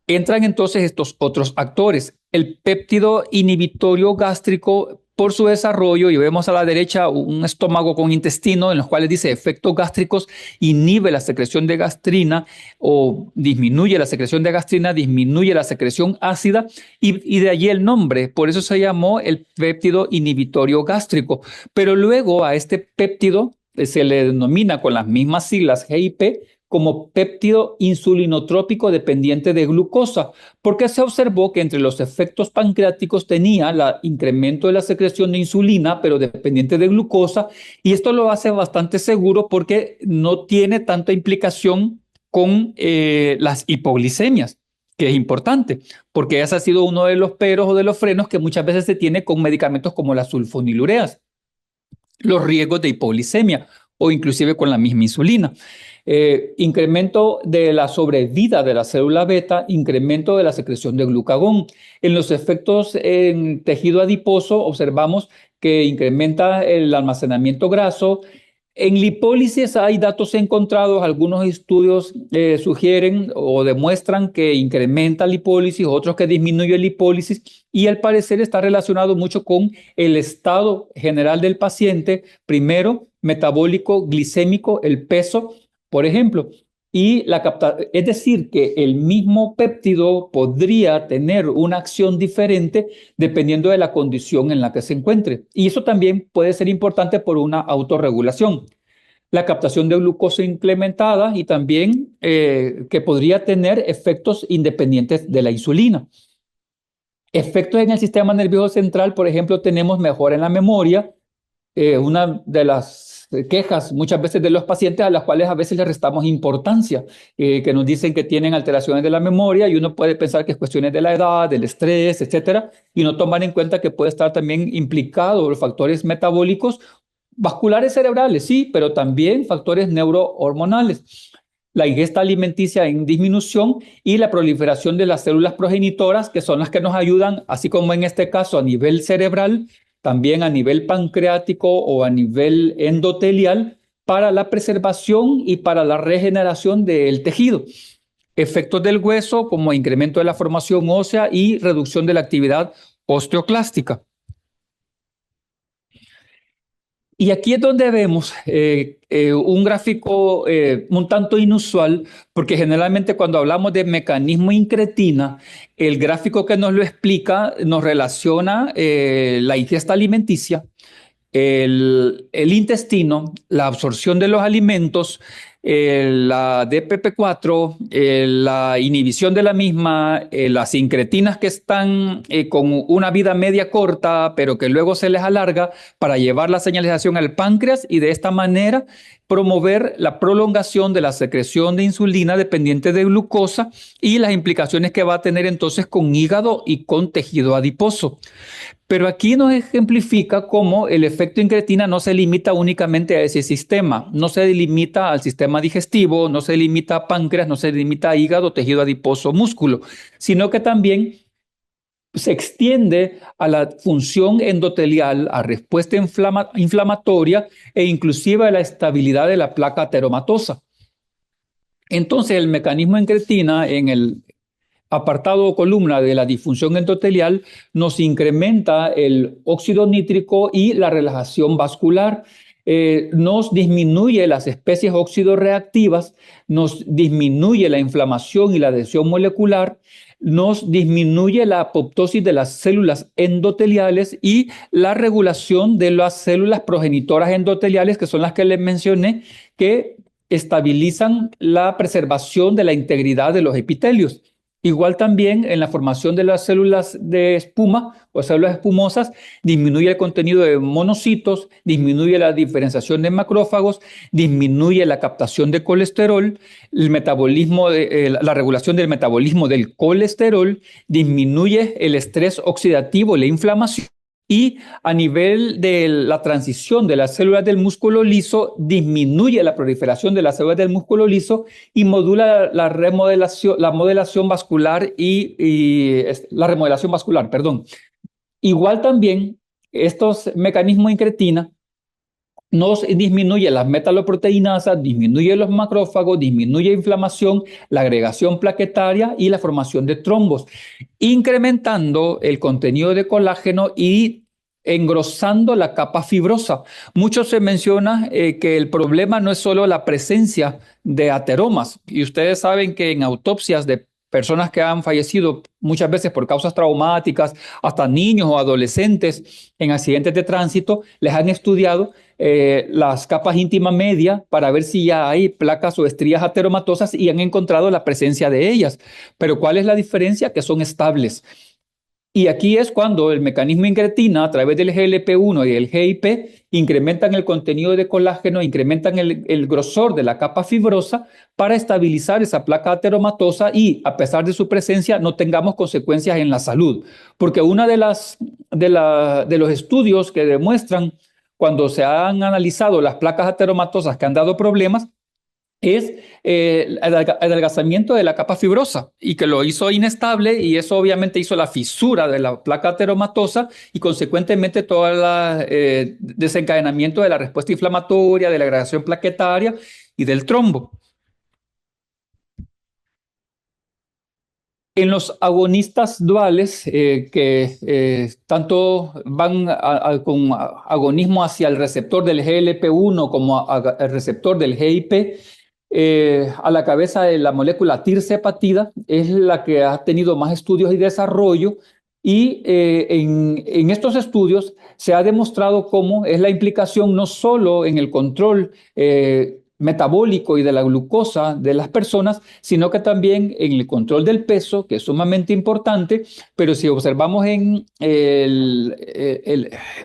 Entran entonces estos otros actores. El péptido inhibitorio gástrico, por su desarrollo, y vemos a la derecha un estómago con intestino en los cuales dice efectos gástricos, inhibe la secreción de gastrina o disminuye la secreción de gastrina, disminuye la secreción ácida y de allí el nombre. Por eso se llamó el péptido inhibitorio gástrico. Pero luego a este péptido se le denomina con las mismas siglas GIP como péptido insulinotrópico dependiente de glucosa, porque se observó que entre los efectos pancreáticos tenía el incremento de la secreción de insulina, pero dependiente de glucosa, y esto lo hace bastante seguro porque no tiene tanta implicación con las hipoglicemias, que es importante, porque ese ha sido uno de los peros o de los frenos que muchas veces se tiene con medicamentos como las sulfonilureas, los riesgos de hipoglicemia o inclusive con la misma insulina. Incremento de la sobrevida de la célula beta, incremento de la secreción de glucagón. En los efectos en tejido adiposo observamos que incrementa el almacenamiento graso. En lipólisis hay datos encontrados, algunos estudios sugieren o demuestran que incrementa lipólisis, otros que disminuye lipólisis y al parecer está relacionado mucho con el estado general del paciente, primero metabólico, glicémico, el peso, por ejemplo, es decir, que el mismo péptido podría tener una acción diferente dependiendo de la condición en la que se encuentre. Y eso también puede ser importante por una autorregulación. La captación de glucosa incrementada y también que podría tener efectos independientes de la insulina. Efectos en el sistema nervioso central, por ejemplo, tenemos mejora en la memoria, una de las quejas muchas veces de los pacientes a las cuales a veces les restamos importancia, que nos dicen que tienen alteraciones de la memoria y uno puede pensar que es cuestiones de la edad, del estrés, etcétera, y no tomar en cuenta que puede estar también implicado los factores metabólicos vasculares cerebrales, sí, pero también factores neurohormonales. La ingesta alimenticia en disminución y la proliferación de las células progenitoras, que son las que nos ayudan, así como en este caso a nivel cerebral, también a nivel pancreático o a nivel endotelial, para la preservación y para la regeneración del tejido. Efectos del hueso como incremento de la formación ósea y reducción de la actividad osteoclástica. Y aquí es donde vemos un gráfico un tanto inusual, porque generalmente cuando hablamos de mecanismo incretina, el gráfico que nos lo explica nos relaciona la ingesta alimenticia, el intestino, la absorción de los alimentos, la DPP4, la inhibición de la misma, las incretinas que están con una vida media corta, pero que luego se les alarga para llevar la señalización al páncreas y de esta manera promover la prolongación de la secreción de insulina dependiente de glucosa y las implicaciones que va a tener entonces con hígado y con tejido adiposo. Pero aquí nos ejemplifica cómo el efecto incretina no se limita únicamente a ese sistema, no se limita al sistema digestivo, no se limita a páncreas, no se limita a hígado, tejido adiposo, músculo, sino que también se extiende a la función endotelial, a respuesta inflamatoria e inclusive a la estabilidad de la placa ateromatosa. Entonces, el mecanismo incretina en el apartado o columna de la disfunción endotelial nos incrementa el óxido nítrico y la relajación vascular, nos disminuye las especies oxidorreactivas, nos disminuye la inflamación y la adhesión molecular, nos disminuye la apoptosis de las células endoteliales y la regulación de las células progenitoras endoteliales, que son las que les mencioné, que estabilizan la preservación de la integridad de los epitelios. Igual también en la formación de las células de espuma o células espumosas, disminuye el contenido de monocitos, disminuye la diferenciación de macrófagos, disminuye la captación de colesterol, el metabolismo la regulación del metabolismo del colesterol, disminuye el estrés oxidativo, la inflamación. Y a nivel de la transición de las células del músculo liso, disminuye la proliferación de las células del músculo liso y modula la remodelación vascular y la remodelación vascular, perdón. Igual también estos mecanismos de incretina nos disminuye las metaloproteinasas, disminuye los macrófagos, disminuye inflamación, la agregación plaquetaria y la formación de trombos, incrementando el contenido de colágeno y engrosando la capa fibrosa. Mucho se menciona que el problema no es solo la presencia de ateromas, y ustedes saben que en autopsias de personas que han fallecido muchas veces por causas traumáticas, hasta niños o adolescentes en accidentes de tránsito, les han estudiado las capas íntima media para ver si ya hay placas o estrías ateromatosas y han encontrado la presencia de ellas. Pero ¿cuál es la diferencia? Que son estables. Y aquí es cuando el mecanismo incretina a través del GLP-1 y el GIP incrementan el contenido de colágeno, incrementan el grosor de la capa fibrosa para estabilizar esa placa ateromatosa y a pesar de su presencia no tengamos consecuencias en la salud. Porque uno de los estudios que demuestran cuando se han analizado las placas ateromatosas que han dado problemas es el adelgazamiento de la capa fibrosa y que lo hizo inestable y eso obviamente hizo la fisura de la placa ateromatosa y consecuentemente todo el desencadenamiento de la respuesta inflamatoria, de la agregación plaquetaria y del trombo. En los agonistas duales, que tanto van con agonismo hacia el receptor del GLP-1 como al receptor del GIP, a la cabeza de la molécula tirzepatida, es la que ha tenido más estudios y desarrollo, y en estos estudios se ha demostrado cómo es la implicación no solo en el control metabólico y de la glucosa de las personas, sino que también en el control del peso, que es sumamente importante, pero si observamos en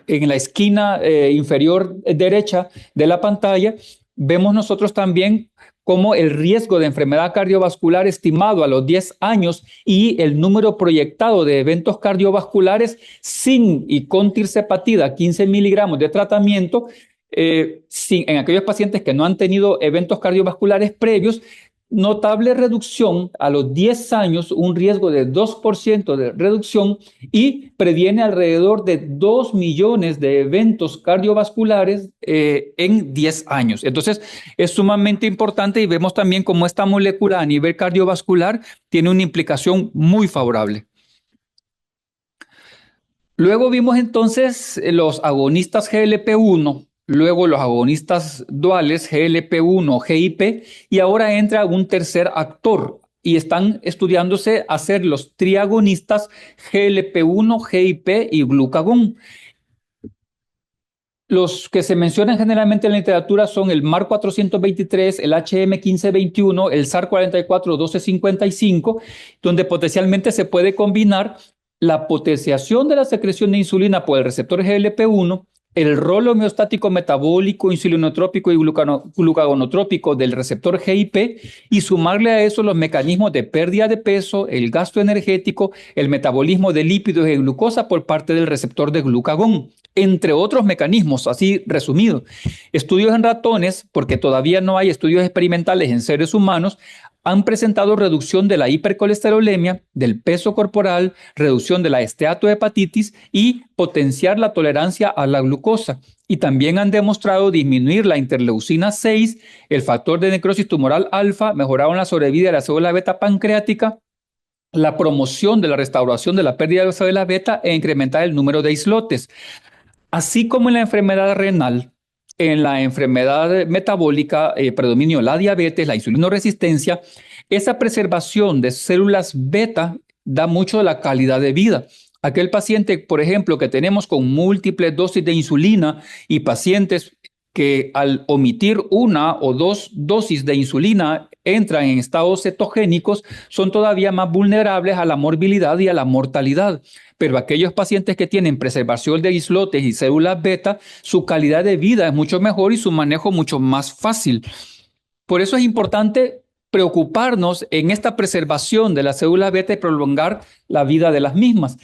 la esquina inferior derecha de la pantalla, vemos nosotros también como el riesgo de enfermedad cardiovascular estimado a los 10 años y el número proyectado de eventos cardiovasculares sin y con tirzepatida, 15 miligramos de tratamiento, en aquellos pacientes que no han tenido eventos cardiovasculares previos, notable reducción a los 10 años, un riesgo de 2% de reducción y previene alrededor de 2 millones de eventos cardiovasculares en 10 años. Entonces, es sumamente importante y vemos también cómo esta molécula a nivel cardiovascular tiene una implicación muy favorable. Luego vimos entonces los agonistas GLP-1, luego los agonistas duales GLP-1, GIP, y ahora entra un tercer actor y están estudiándose hacer los triagonistas GLP-1, GIP y glucagón. Los que se mencionan generalmente en la literatura son el MAR 423, el HM 1521, el SAR 44 1255, donde potencialmente se puede combinar la potenciación de la secreción de insulina por el receptor GLP-1, el rol homeostático metabólico, insulinotrópico y glucagonotrópico del receptor GIP y sumarle a eso los mecanismos de pérdida de peso, el gasto energético, el metabolismo de lípidos y glucosa por parte del receptor de glucagón, entre otros mecanismos, así resumido. Estudios en ratones, porque todavía no hay estudios experimentales en seres humanos, han presentado reducción de la hipercolesterolemia, del peso corporal, reducción de la esteatohepatitis y potenciar la tolerancia a la glucosa. Y también han demostrado disminuir la interleucina 6, el factor de necrosis tumoral alfa, mejoraron la sobrevida de la célula beta pancreática, la promoción de la restauración de la pérdida de la célula beta e incrementar el número de islotes. Así como en la enfermedad renal, en la enfermedad metabólica, predominio la diabetes, la insulinoresistencia, esa preservación de células beta da mucho de la calidad de vida. Aquel paciente, por ejemplo, que tenemos con múltiples dosis de insulina y pacientes que al omitir una o dos dosis de insulina entran en estados cetogénicos, son todavía más vulnerables a la morbilidad y a la mortalidad. Pero aquellos pacientes que tienen preservación de islotes y células beta, su calidad de vida es mucho mejor y su manejo mucho más fácil. Por eso es importante preocuparnos en esta preservación de las células beta y prolongar la vida de las mismas.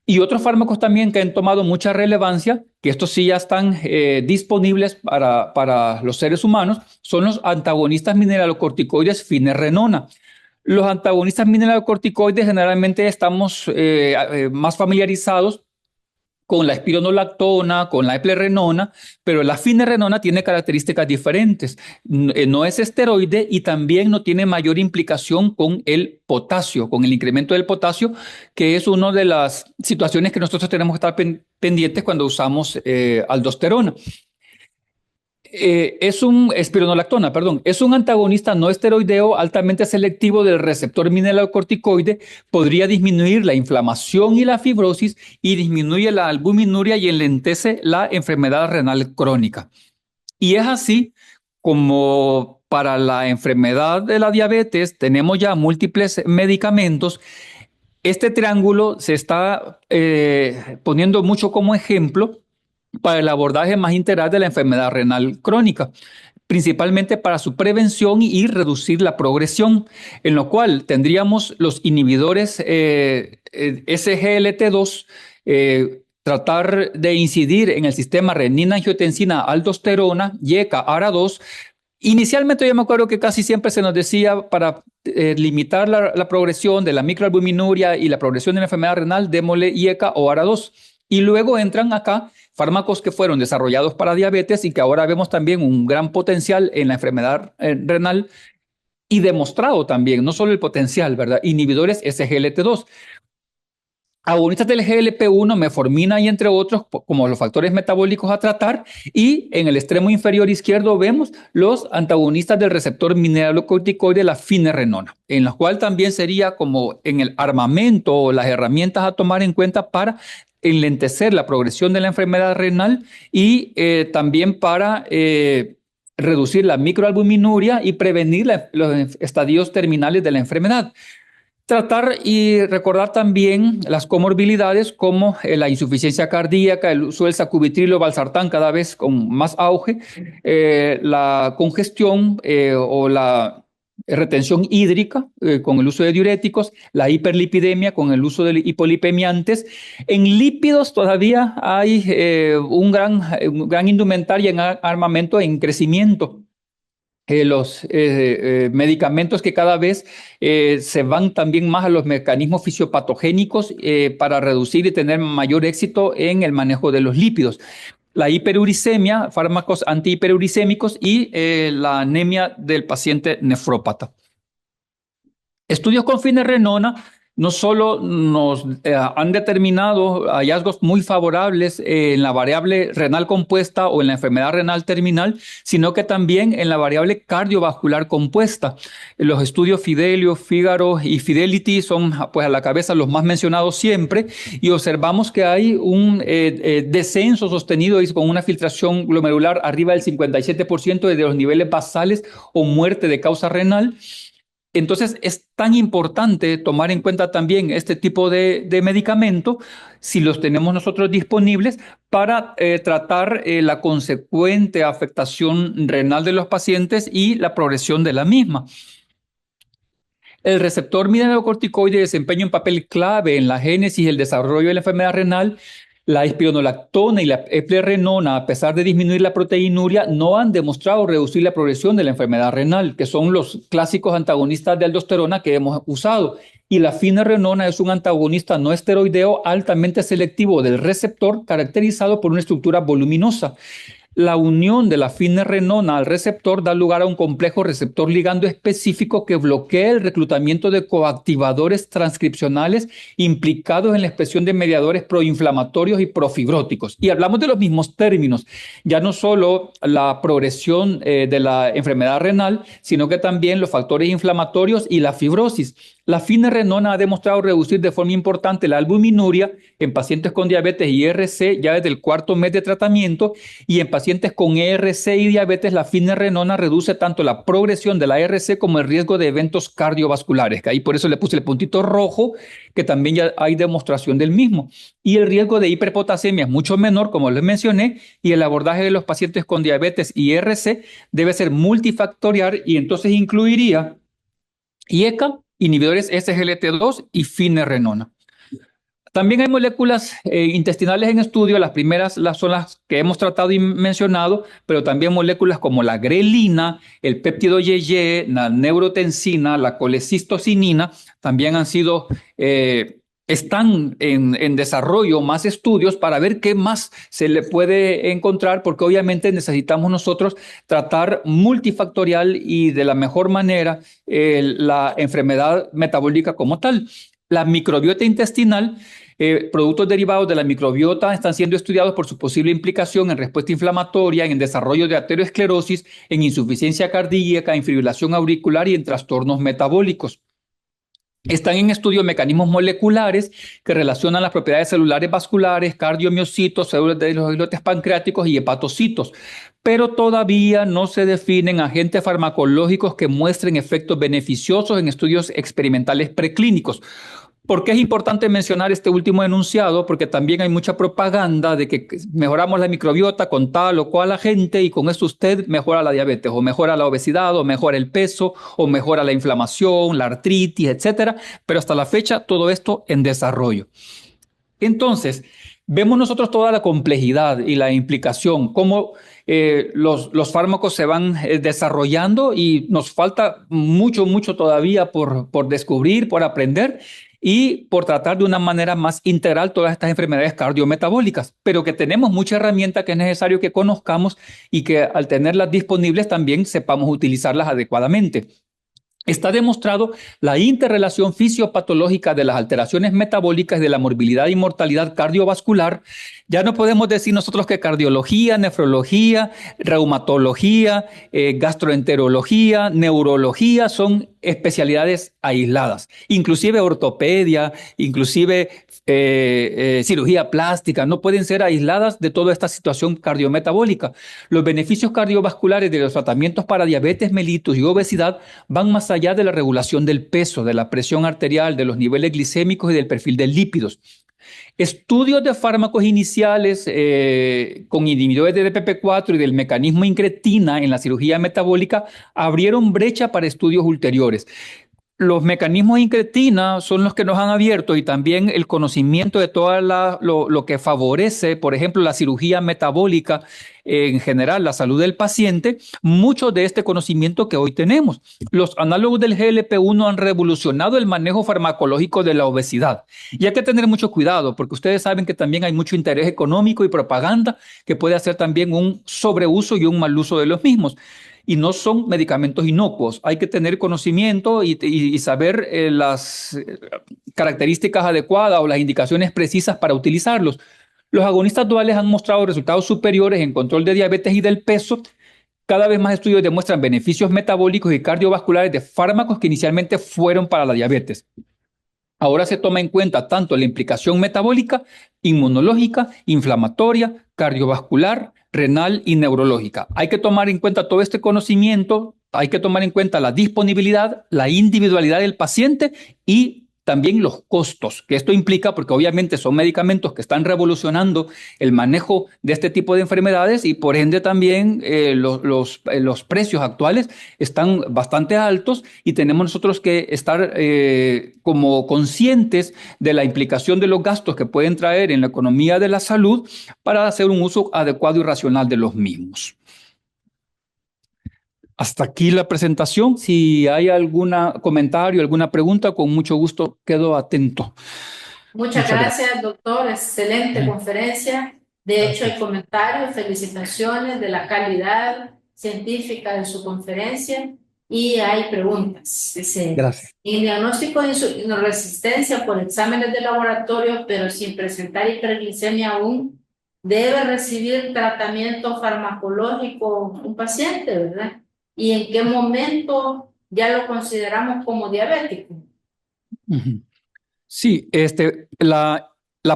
Y otros fármacos también que han tomado mucha relevancia, que estos sí ya están disponibles para los seres humanos, son los antagonistas mineralocorticoides finerenona. Los antagonistas mineralocorticoides generalmente estamos más familiarizados con la espironolactona, con la eplerenona, pero la finerenona tiene características diferentes. No es esteroide y también no tiene mayor implicación con el potasio, con el incremento del potasio, que es una de las situaciones que nosotros tenemos que estar pendientes cuando usamos aldosterona. Es un espironolactona, perdón, es un antagonista no esteroideo altamente selectivo del receptor mineralocorticoide, podría disminuir la inflamación y la fibrosis y disminuye la albuminuria y enlentece la enfermedad renal crónica. Y es así como para la enfermedad de la diabetes tenemos ya múltiples medicamentos. Este triángulo se está poniendo mucho como ejemplo para el abordaje más integral de la enfermedad renal crónica, principalmente para su prevención y reducir la progresión, en lo cual tendríamos los inhibidores SGLT2, tratar de incidir en el sistema renina-angiotensina-aldosterona, YECA, ARA2. Inicialmente yo me acuerdo que casi siempre se nos decía para limitar la progresión de la microalbuminuria y la progresión de la enfermedad renal, démosle YECA o ARA2. Y luego entran acá fármacos que fueron desarrollados para diabetes y que ahora vemos también un gran potencial en la enfermedad renal y demostrado también, no solo el potencial, ¿verdad? Inhibidores SGLT2. Agonistas del GLP-1, metformina y entre otros, como los factores metabólicos a tratar, y en el extremo inferior izquierdo vemos los antagonistas del receptor mineralocorticoide, la finerenona, en la cual también sería como en el armamento o las herramientas a tomar en cuenta para enlentecer la progresión de la enfermedad renal y también para reducir la microalbuminuria y prevenir los estadios terminales de la enfermedad. Tratar y recordar también las comorbilidades como la insuficiencia cardíaca, el uso del sacubitril o valsartán cada vez con más auge, la congestión o la retención hídrica con el uso de diuréticos, la hiperlipidemia con el uso de hipolipemiantes. En lípidos todavía hay un gran indumentario en armamento en crecimiento. Los medicamentos que cada vez se van también más a los mecanismos fisiopatogénicos para reducir y tener mayor éxito en el manejo de los lípidos. La hiperuricemia, fármacos antihiperuricémicos y la anemia del paciente nefrópata. Estudios con finerenona no solo nos han determinado hallazgos muy favorables en la variable renal compuesta o en la enfermedad renal terminal, sino que también en la variable cardiovascular compuesta. Los estudios Fidelio, Fígaro y Fidelity son pues a la cabeza los más mencionados siempre, y observamos que hay un descenso sostenido y con una filtración glomerular arriba del 57% de los niveles basales o muerte de causa renal. Entonces es tan importante tomar en cuenta también este tipo de medicamento, si los tenemos nosotros disponibles, para tratar la consecuente afectación renal de los pacientes y la progresión de la misma. El receptor mineralocorticoide desempeña un papel clave en la génesis y el desarrollo de la enfermedad renal. La espironolactona y la eplerenona, a pesar de disminuir la proteinuria, no han demostrado reducir la progresión de la enfermedad renal, que son los clásicos antagonistas de aldosterona que hemos usado. Y la finerenona es un antagonista no esteroideo altamente selectivo del receptor, caracterizado por una estructura voluminosa. La unión de la finerenona al receptor da lugar a un complejo receptor ligando específico que bloquea el reclutamiento de coactivadores transcripcionales implicados en la expresión de mediadores proinflamatorios y profibróticos. Y hablamos de los mismos términos, ya no solo la progresión de la enfermedad renal, sino que también los factores inflamatorios y la fibrosis. La finerenona ha demostrado reducir de forma importante la albuminuria en pacientes con diabetes y ERC ya desde el cuarto mes de tratamiento, y en pacientes con ERC y diabetes la finerenona reduce tanto la progresión de la ERC como el riesgo de eventos cardiovasculares, que ahí por eso le puse el puntito rojo, que también ya hay demostración del mismo. Y el riesgo de hiperpotasemia es mucho menor, como les mencioné, y el abordaje de los pacientes con diabetes y ERC debe ser multifactorial, y entonces incluiría IECA, inhibidores SGLT2 y finerenona. También hay moléculas intestinales en estudio. Las primeras son las que hemos tratado y mencionado, pero también moléculas como la grelina, el péptido YY, la neurotensina, la colecistocinina, también han sido, están en desarrollo más estudios para ver qué más se le puede encontrar, porque obviamente necesitamos nosotros tratar multifactorial y de la mejor manera la enfermedad metabólica como tal. La microbiota intestinal, productos derivados de la microbiota están siendo estudiados por su posible implicación en respuesta inflamatoria, en desarrollo de arteriosclerosis, en insuficiencia cardíaca, en fibrilación auricular y en trastornos metabólicos. Están en estudio mecanismos moleculares que relacionan las propiedades celulares vasculares, cardiomiocitos, células de los islotes pancreáticos y hepatocitos, pero todavía no se definen agentes farmacológicos que muestren efectos beneficiosos en estudios experimentales preclínicos. ¿Por qué es importante mencionar este último enunciado? Porque también hay mucha propaganda de que mejoramos la microbiota con tal o cual agente y con eso usted mejora la diabetes o mejora la obesidad o mejora el peso o mejora la inflamación, la artritis, etcétera. Pero hasta la fecha todo esto en desarrollo. Entonces, vemos nosotros toda la complejidad y la implicación, cómo los fármacos se van desarrollando y nos falta mucho, mucho todavía por descubrir, por aprender y por tratar de una manera más integral todas estas enfermedades cardiometabólicas, pero que tenemos mucha herramienta que es necesario que conozcamos y que al tenerlas disponibles también sepamos utilizarlas adecuadamente. Está demostrado la interrelación fisiopatológica de las alteraciones metabólicas y de la morbilidad y mortalidad cardiovascular. Ya no podemos decir nosotros que cardiología, nefrología, reumatología, gastroenterología, neurología son especialidades aisladas. Inclusive ortopedia, inclusive cirugía plástica, no pueden ser aisladas de toda esta situación cardiometabólica. Los beneficios cardiovasculares de los tratamientos para diabetes mellitus y obesidad van más allá de la regulación del peso, de la presión arterial, de los niveles glicémicos y del perfil de lípidos. Estudios de fármacos iniciales con inhibidores de DPP4 y del mecanismo incretina en la cirugía metabólica abrieron brecha para estudios ulteriores. Los mecanismos de incretina son los que nos han abierto y también el conocimiento de todo lo que favorece, por ejemplo, la cirugía metabólica, en general, la salud del paciente, mucho de este conocimiento que hoy tenemos. Los análogos del GLP-1 han revolucionado el manejo farmacológico de la obesidad. Y hay que tener mucho cuidado porque ustedes saben que también hay mucho interés económico y propaganda que puede hacer también un sobreuso y un mal uso de los mismos. y no son medicamentos inocuos. Hay que tener conocimiento y saber las características adecuadas o las indicaciones precisas para utilizarlos. Los agonistas duales han mostrado resultados superiores en control de diabetes y del peso. Cada vez más estudios demuestran beneficios metabólicos y cardiovasculares de fármacos que inicialmente fueron para la diabetes. Ahora se toma en cuenta tanto la implicación metabólica, inmunológica, inflamatoria, cardiovascular, renal y neurológica. Hay que tomar en cuenta todo este conocimiento, hay que tomar en cuenta la disponibilidad, la individualidad del paciente y también los costos que esto implica, porque obviamente son medicamentos que están revolucionando el manejo de este tipo de enfermedades y por ende también los precios actuales están bastante altos y tenemos nosotros que estar como conscientes de la implicación de los gastos que pueden traer en la economía de la salud para hacer un uso adecuado y racional de los mismos. Hasta aquí la presentación. Si hay algún comentario, alguna pregunta, con mucho gusto quedo atento. Muchas gracias, doctor. Excelente conferencia. De hecho, hay comentarios, felicitaciones de la calidad científica de su conferencia y hay preguntas. Dice, gracias. En diagnóstico de insulinoresistencia por exámenes de laboratorio, pero sin presentar hiperglicemia aún, debe recibir tratamiento farmacológico un paciente, ¿verdad? ¿Y en qué momento ya lo consideramos como diabético? Sí, la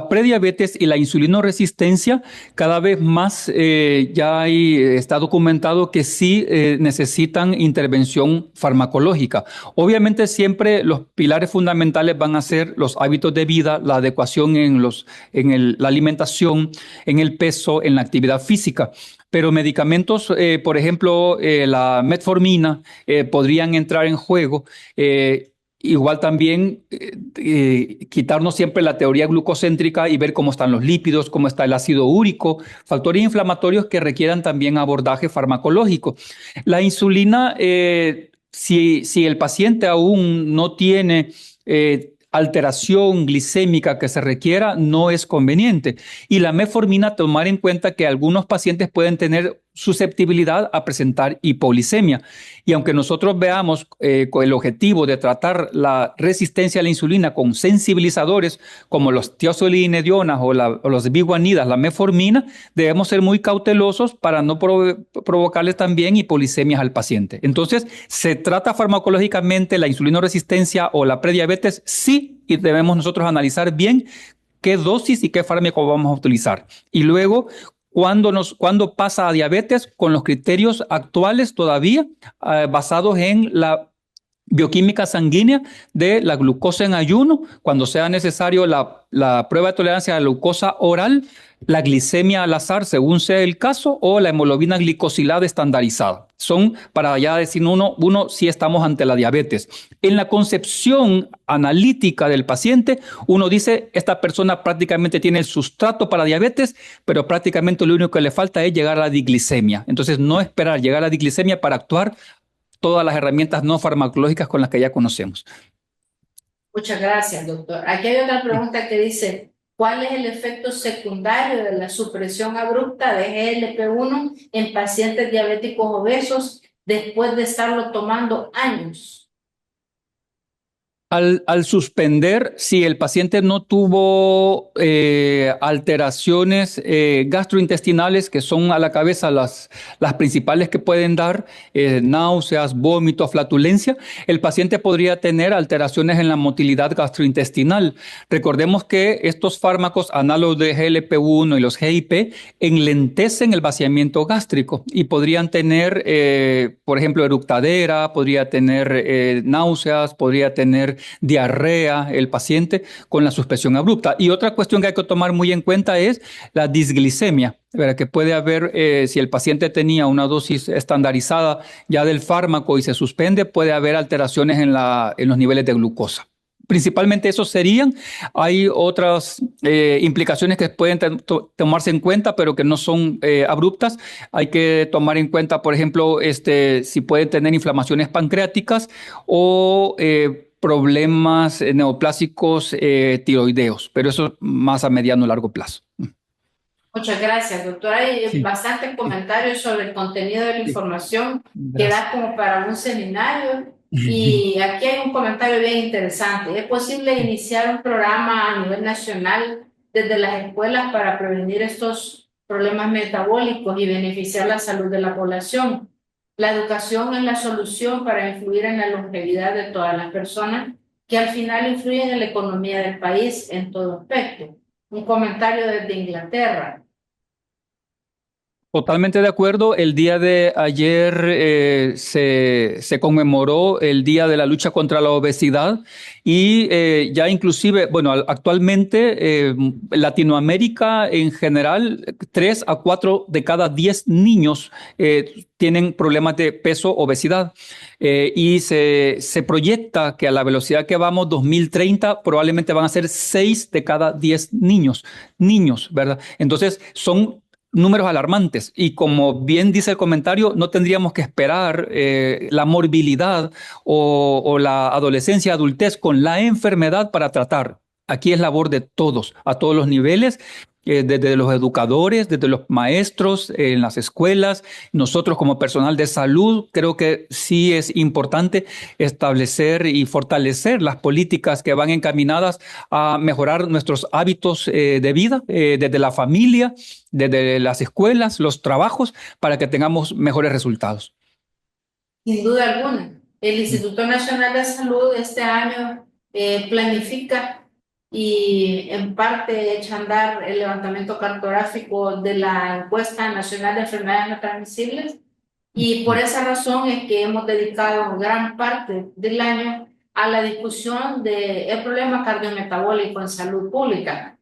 prediabetes y la insulinoresistencia cada vez más ya está documentado que sí necesitan intervención farmacológica. Obviamente siempre los pilares fundamentales van a ser los hábitos de vida, la adecuación en la alimentación, en el peso, en la actividad física. Pero medicamentos, por ejemplo, la metformina podrían entrar en juego. Igual también quitarnos siempre la teoría glucocéntrica y ver cómo están los lípidos, cómo está el ácido úrico, factores inflamatorios que requieran también abordaje farmacológico. La insulina, si el paciente aún no tiene alteración glicémica que se requiera, no es conveniente. Y la metformina, tomar en cuenta que algunos pacientes pueden tener susceptibilidad a presentar hipoglicemia. Y aunque nosotros veamos con el objetivo de tratar la resistencia a la insulina con sensibilizadores como los tiosolinedionas o los biguanidas, la metformina, debemos ser muy cautelosos para no provocarles también hipoglicemias al paciente. Entonces, ¿se trata farmacológicamente la insulinoresistencia o la prediabetes? Sí, y debemos nosotros analizar bien qué dosis y qué fármaco vamos a utilizar. Y luego, cuando pasa a diabetes con los criterios actuales todavía basados en la bioquímica sanguínea de la glucosa en ayuno, cuando sea necesario la prueba de tolerancia a la glucosa oral, la glicemia al azar según sea el caso o la hemoglobina glicosilada estandarizada. Son para ya decir uno si estamos ante la diabetes. En la concepción analítica del paciente, uno dice esta persona prácticamente tiene el sustrato para diabetes, pero prácticamente lo único que le falta es llegar a la diglicemia. Entonces no esperar llegar a la diglicemia para actuar todas las herramientas no farmacológicas con las que ya conocemos. Muchas gracias, doctor. Aquí hay otra pregunta que dice, ¿cuál es el efecto secundario de la supresión abrupta de GLP-1 en pacientes diabéticos obesos después de estarlo tomando años? Al suspender, si el paciente no tuvo alteraciones gastrointestinales, que son a la cabeza las principales que pueden dar, náuseas, vómitos, flatulencia, el paciente podría tener alteraciones en la motilidad gastrointestinal. Recordemos que estos fármacos análogos de GLP-1 y los GIP enlentecen el vaciamiento gástrico y podrían tener, por ejemplo, eructadera, podría tener náuseas, podría tener diarrea el paciente con la suspensión abrupta. Y otra cuestión que hay que tomar muy en cuenta es la disglicemia, ¿verdad? Que puede haber, si el paciente tenía una dosis estandarizada ya del fármaco y se suspende, puede haber alteraciones en los niveles de glucosa. Principalmente esos serían. Hay otras implicaciones que pueden tomarse en cuenta, pero que no son abruptas. Hay que tomar en cuenta, por ejemplo, si pueden tener inflamaciones pancreáticas o problemas neoplásicos tiroideos, pero eso más a mediano o largo plazo. Muchas gracias, doctora. Hay Sí, bastantes sí, comentarios sobre el contenido de la sí, información que gracias. da como para un seminario. Y aquí hay un comentario bien interesante. ¿Es posible iniciar un programa a nivel nacional desde las escuelas para prevenir estos problemas metabólicos y beneficiar la salud de la población? La educación es la solución para influir en la longevidad de todas las personas que al final influyen en la economía del país en todo aspecto. Un comentario desde Inglaterra. Totalmente de acuerdo. El día de ayer se conmemoró el Día de la Lucha contra la Obesidad y ya inclusive, bueno, actualmente Latinoamérica en general, 3 a 4 de cada 10 niños tienen problemas de peso, obesidad. Y se proyecta que a la velocidad que vamos, 2030, probablemente van a ser 6 de cada 10 niños, ¿verdad? Entonces, son números alarmantes y como bien dice el comentario, no tendríamos que esperar la morbilidad o la adolescencia, adultez con la enfermedad para tratar. Aquí es labor de todos, a todos los niveles, desde los educadores, desde los maestros, en las escuelas, nosotros como personal de salud, creo que sí es importante establecer y fortalecer las políticas que van encaminadas a mejorar nuestros hábitos de vida, desde la familia, desde las escuelas, los trabajos, para que tengamos mejores resultados. Sin duda alguna. El Instituto Nacional de Salud este año planifica y en parte echa a andar el levantamiento cartográfico de la encuesta nacional de enfermedades no transmisibles y por esa razón es que hemos dedicado gran parte del año a la discusión del problema cardiometabólico en salud pública.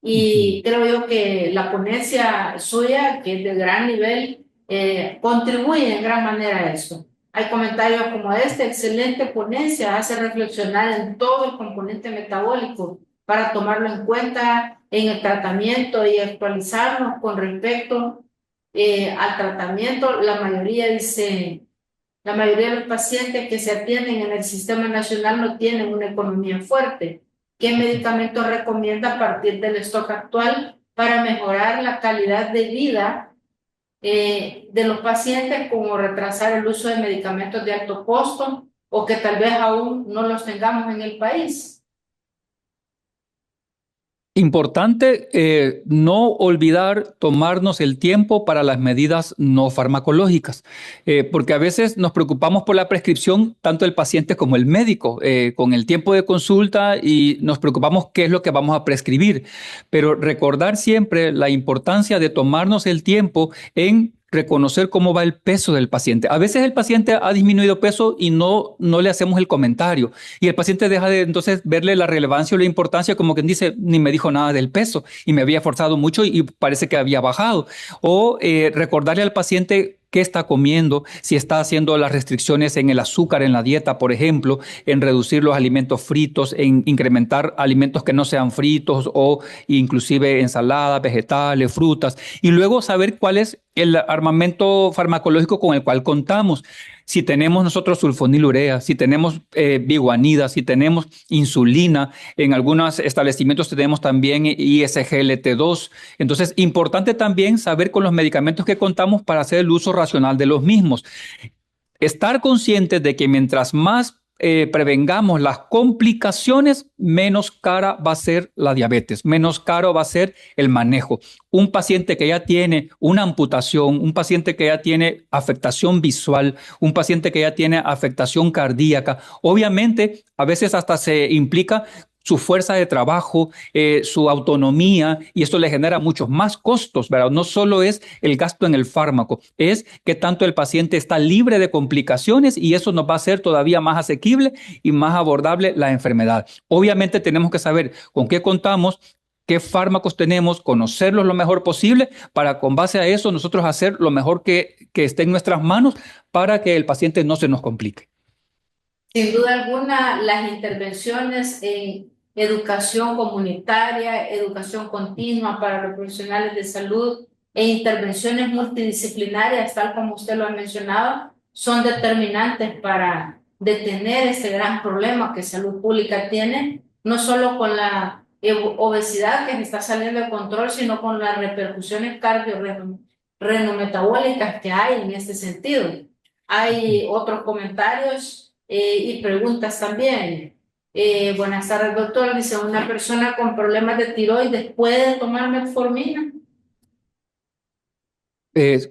Y creo yo que la ponencia suya, que es de gran nivel, contribuye en gran manera a eso. Hay comentarios como este, excelente ponencia, hace reflexionar en todo el componente metabólico para tomarlo en cuenta en el tratamiento y actualizarnos con respecto al tratamiento. La mayoría de los pacientes que se atienden en el sistema nacional no tienen una economía fuerte. ¿Qué medicamentos recomienda a partir del stock actual para mejorar la calidad de vida de los pacientes, como retrasar el uso de medicamentos de alto costo o que tal vez aún no los tengamos en el país? Importante no olvidar tomarnos el tiempo para las medidas no farmacológicas, porque a veces nos preocupamos por la prescripción, tanto el paciente como el médico, con el tiempo de consulta y nos preocupamos qué es lo que vamos a prescribir, pero recordar siempre la importancia de tomarnos el tiempo en reconocer cómo va el peso del paciente. A veces el paciente ha disminuido peso y no le hacemos el comentario. Y el paciente deja de entonces verle la relevancia o la importancia, como quien dice, ni me dijo nada del peso y me había forzado mucho y parece que había bajado. O recordarle al paciente qué está comiendo, si está haciendo las restricciones en el azúcar en la dieta, por ejemplo, en reducir los alimentos fritos, en incrementar alimentos que no sean fritos o inclusive ensaladas, vegetales, frutas, y luego saber cuál es el armamento farmacológico con el cual contamos. Si tenemos nosotros sulfonilurea, si tenemos biguanida, si tenemos insulina, en algunos establecimientos tenemos también ISGLT2. Entonces, importante también saber con los medicamentos que contamos para hacer el uso racional de los mismos. Estar conscientes de que mientras más prevengamos las complicaciones, menos cara va a ser la diabetes, menos caro va a ser el manejo. Un paciente que ya tiene una amputación, un paciente que ya tiene afectación visual, un paciente que ya tiene afectación cardíaca, obviamente a veces hasta se implica su fuerza de trabajo, su autonomía, y esto le genera muchos más costos, ¿verdad? No solo es el gasto en el fármaco, es que tanto el paciente está libre de complicaciones y eso nos va a hacer todavía más asequible y más abordable la enfermedad. Obviamente tenemos que saber con qué contamos, qué fármacos tenemos, conocerlos lo mejor posible para con base a eso nosotros hacer lo mejor que esté en nuestras manos para que el paciente no se nos complique. Sin duda alguna, las intervenciones en educación comunitaria, educación continua para los profesionales de salud e intervenciones multidisciplinarias, tal como usted lo ha mencionado, son determinantes para detener este gran problema que salud pública tiene, no solo con la obesidad que se está saliendo de control, sino con las repercusiones cardiorrenometabólicas que hay en este sentido. Hay otros comentarios y preguntas también. Buenas tardes, doctor. Dice, ¿una persona con problemas de tiroides puede tomar metformina?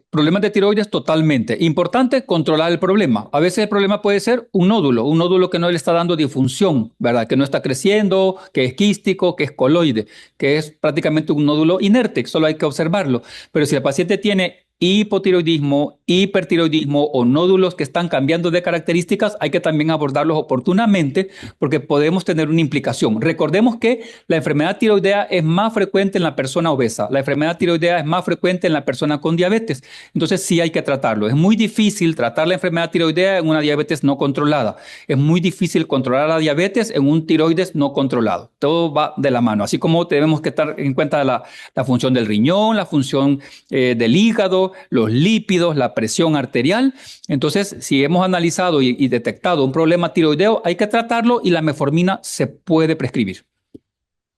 Problemas de tiroides totalmente. Importante controlar el problema. A veces el problema puede ser un nódulo que no le está dando disfunción, ¿verdad? Que no está creciendo, que es quístico, que es coloide, que es prácticamente un nódulo inerte, solo hay que observarlo. Pero si el paciente tiene hipotiroidismo, hipertiroidismo o nódulos que están cambiando de características, hay que también abordarlos oportunamente porque podemos tener una implicación. Recordemos que la enfermedad tiroidea es más frecuente en la persona obesa, la enfermedad tiroidea es más frecuente en la persona con diabetes, entonces sí hay que tratarlo. Es muy difícil tratar la enfermedad tiroidea en una diabetes no controlada, es muy difícil controlar la diabetes en un tiroides no controlado, todo va de la mano, así como tenemos que estar en cuenta la función del riñón, la función del hígado, los lípidos, la presión arterial. Entonces, si hemos analizado y detectado un problema tiroideo, hay que tratarlo y la metformina se puede prescribir.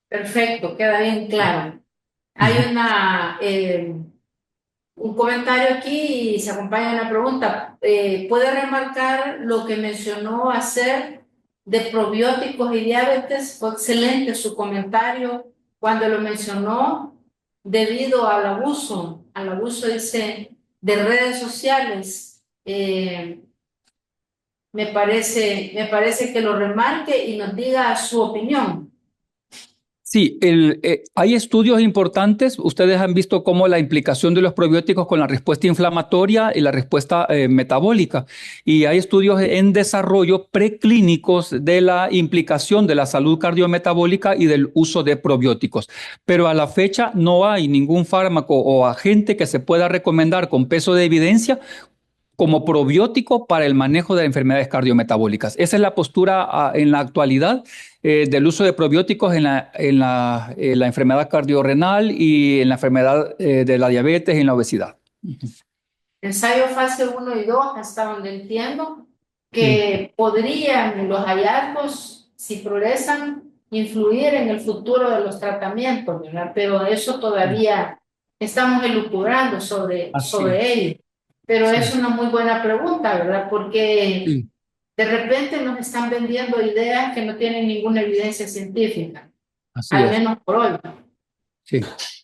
Perfecto, queda bien claro. Hay un comentario aquí y se acompaña de una pregunta. ¿Puede remarcar lo que mencionó hacer de probióticos y diabetes? Fue excelente su comentario cuando lo mencionó debido al abuso dice, de redes sociales. Me parece que lo remarque y nos diga su opinión. Sí, hay estudios importantes. Ustedes han visto cómo la implicación de los probióticos con la respuesta inflamatoria y la respuesta metabólica. Y hay estudios en desarrollo preclínicos de la implicación de la salud cardiometabólica y del uso de probióticos. Pero a la fecha no hay ningún fármaco o agente que se pueda recomendar con peso de evidencia como probiótico para el manejo de enfermedades cardiometabólicas. Esa es la postura en la actualidad del uso de probióticos en la enfermedad cardiorrenal y en la enfermedad de la diabetes y en la obesidad. Ensayo fase 1 y 2 hasta donde entiendo Sí, que podrían los hallazgos, si progresan, influir en el futuro de los tratamientos, ¿verdad? Pero eso sí, todavía estamos elucubrando así es. sobre ello. Pero es Sí, una muy buena pregunta, ¿verdad? Porque sí, de repente nos están vendiendo ideas que no tienen ninguna evidencia científica, así al es. menos por hoy. Sí.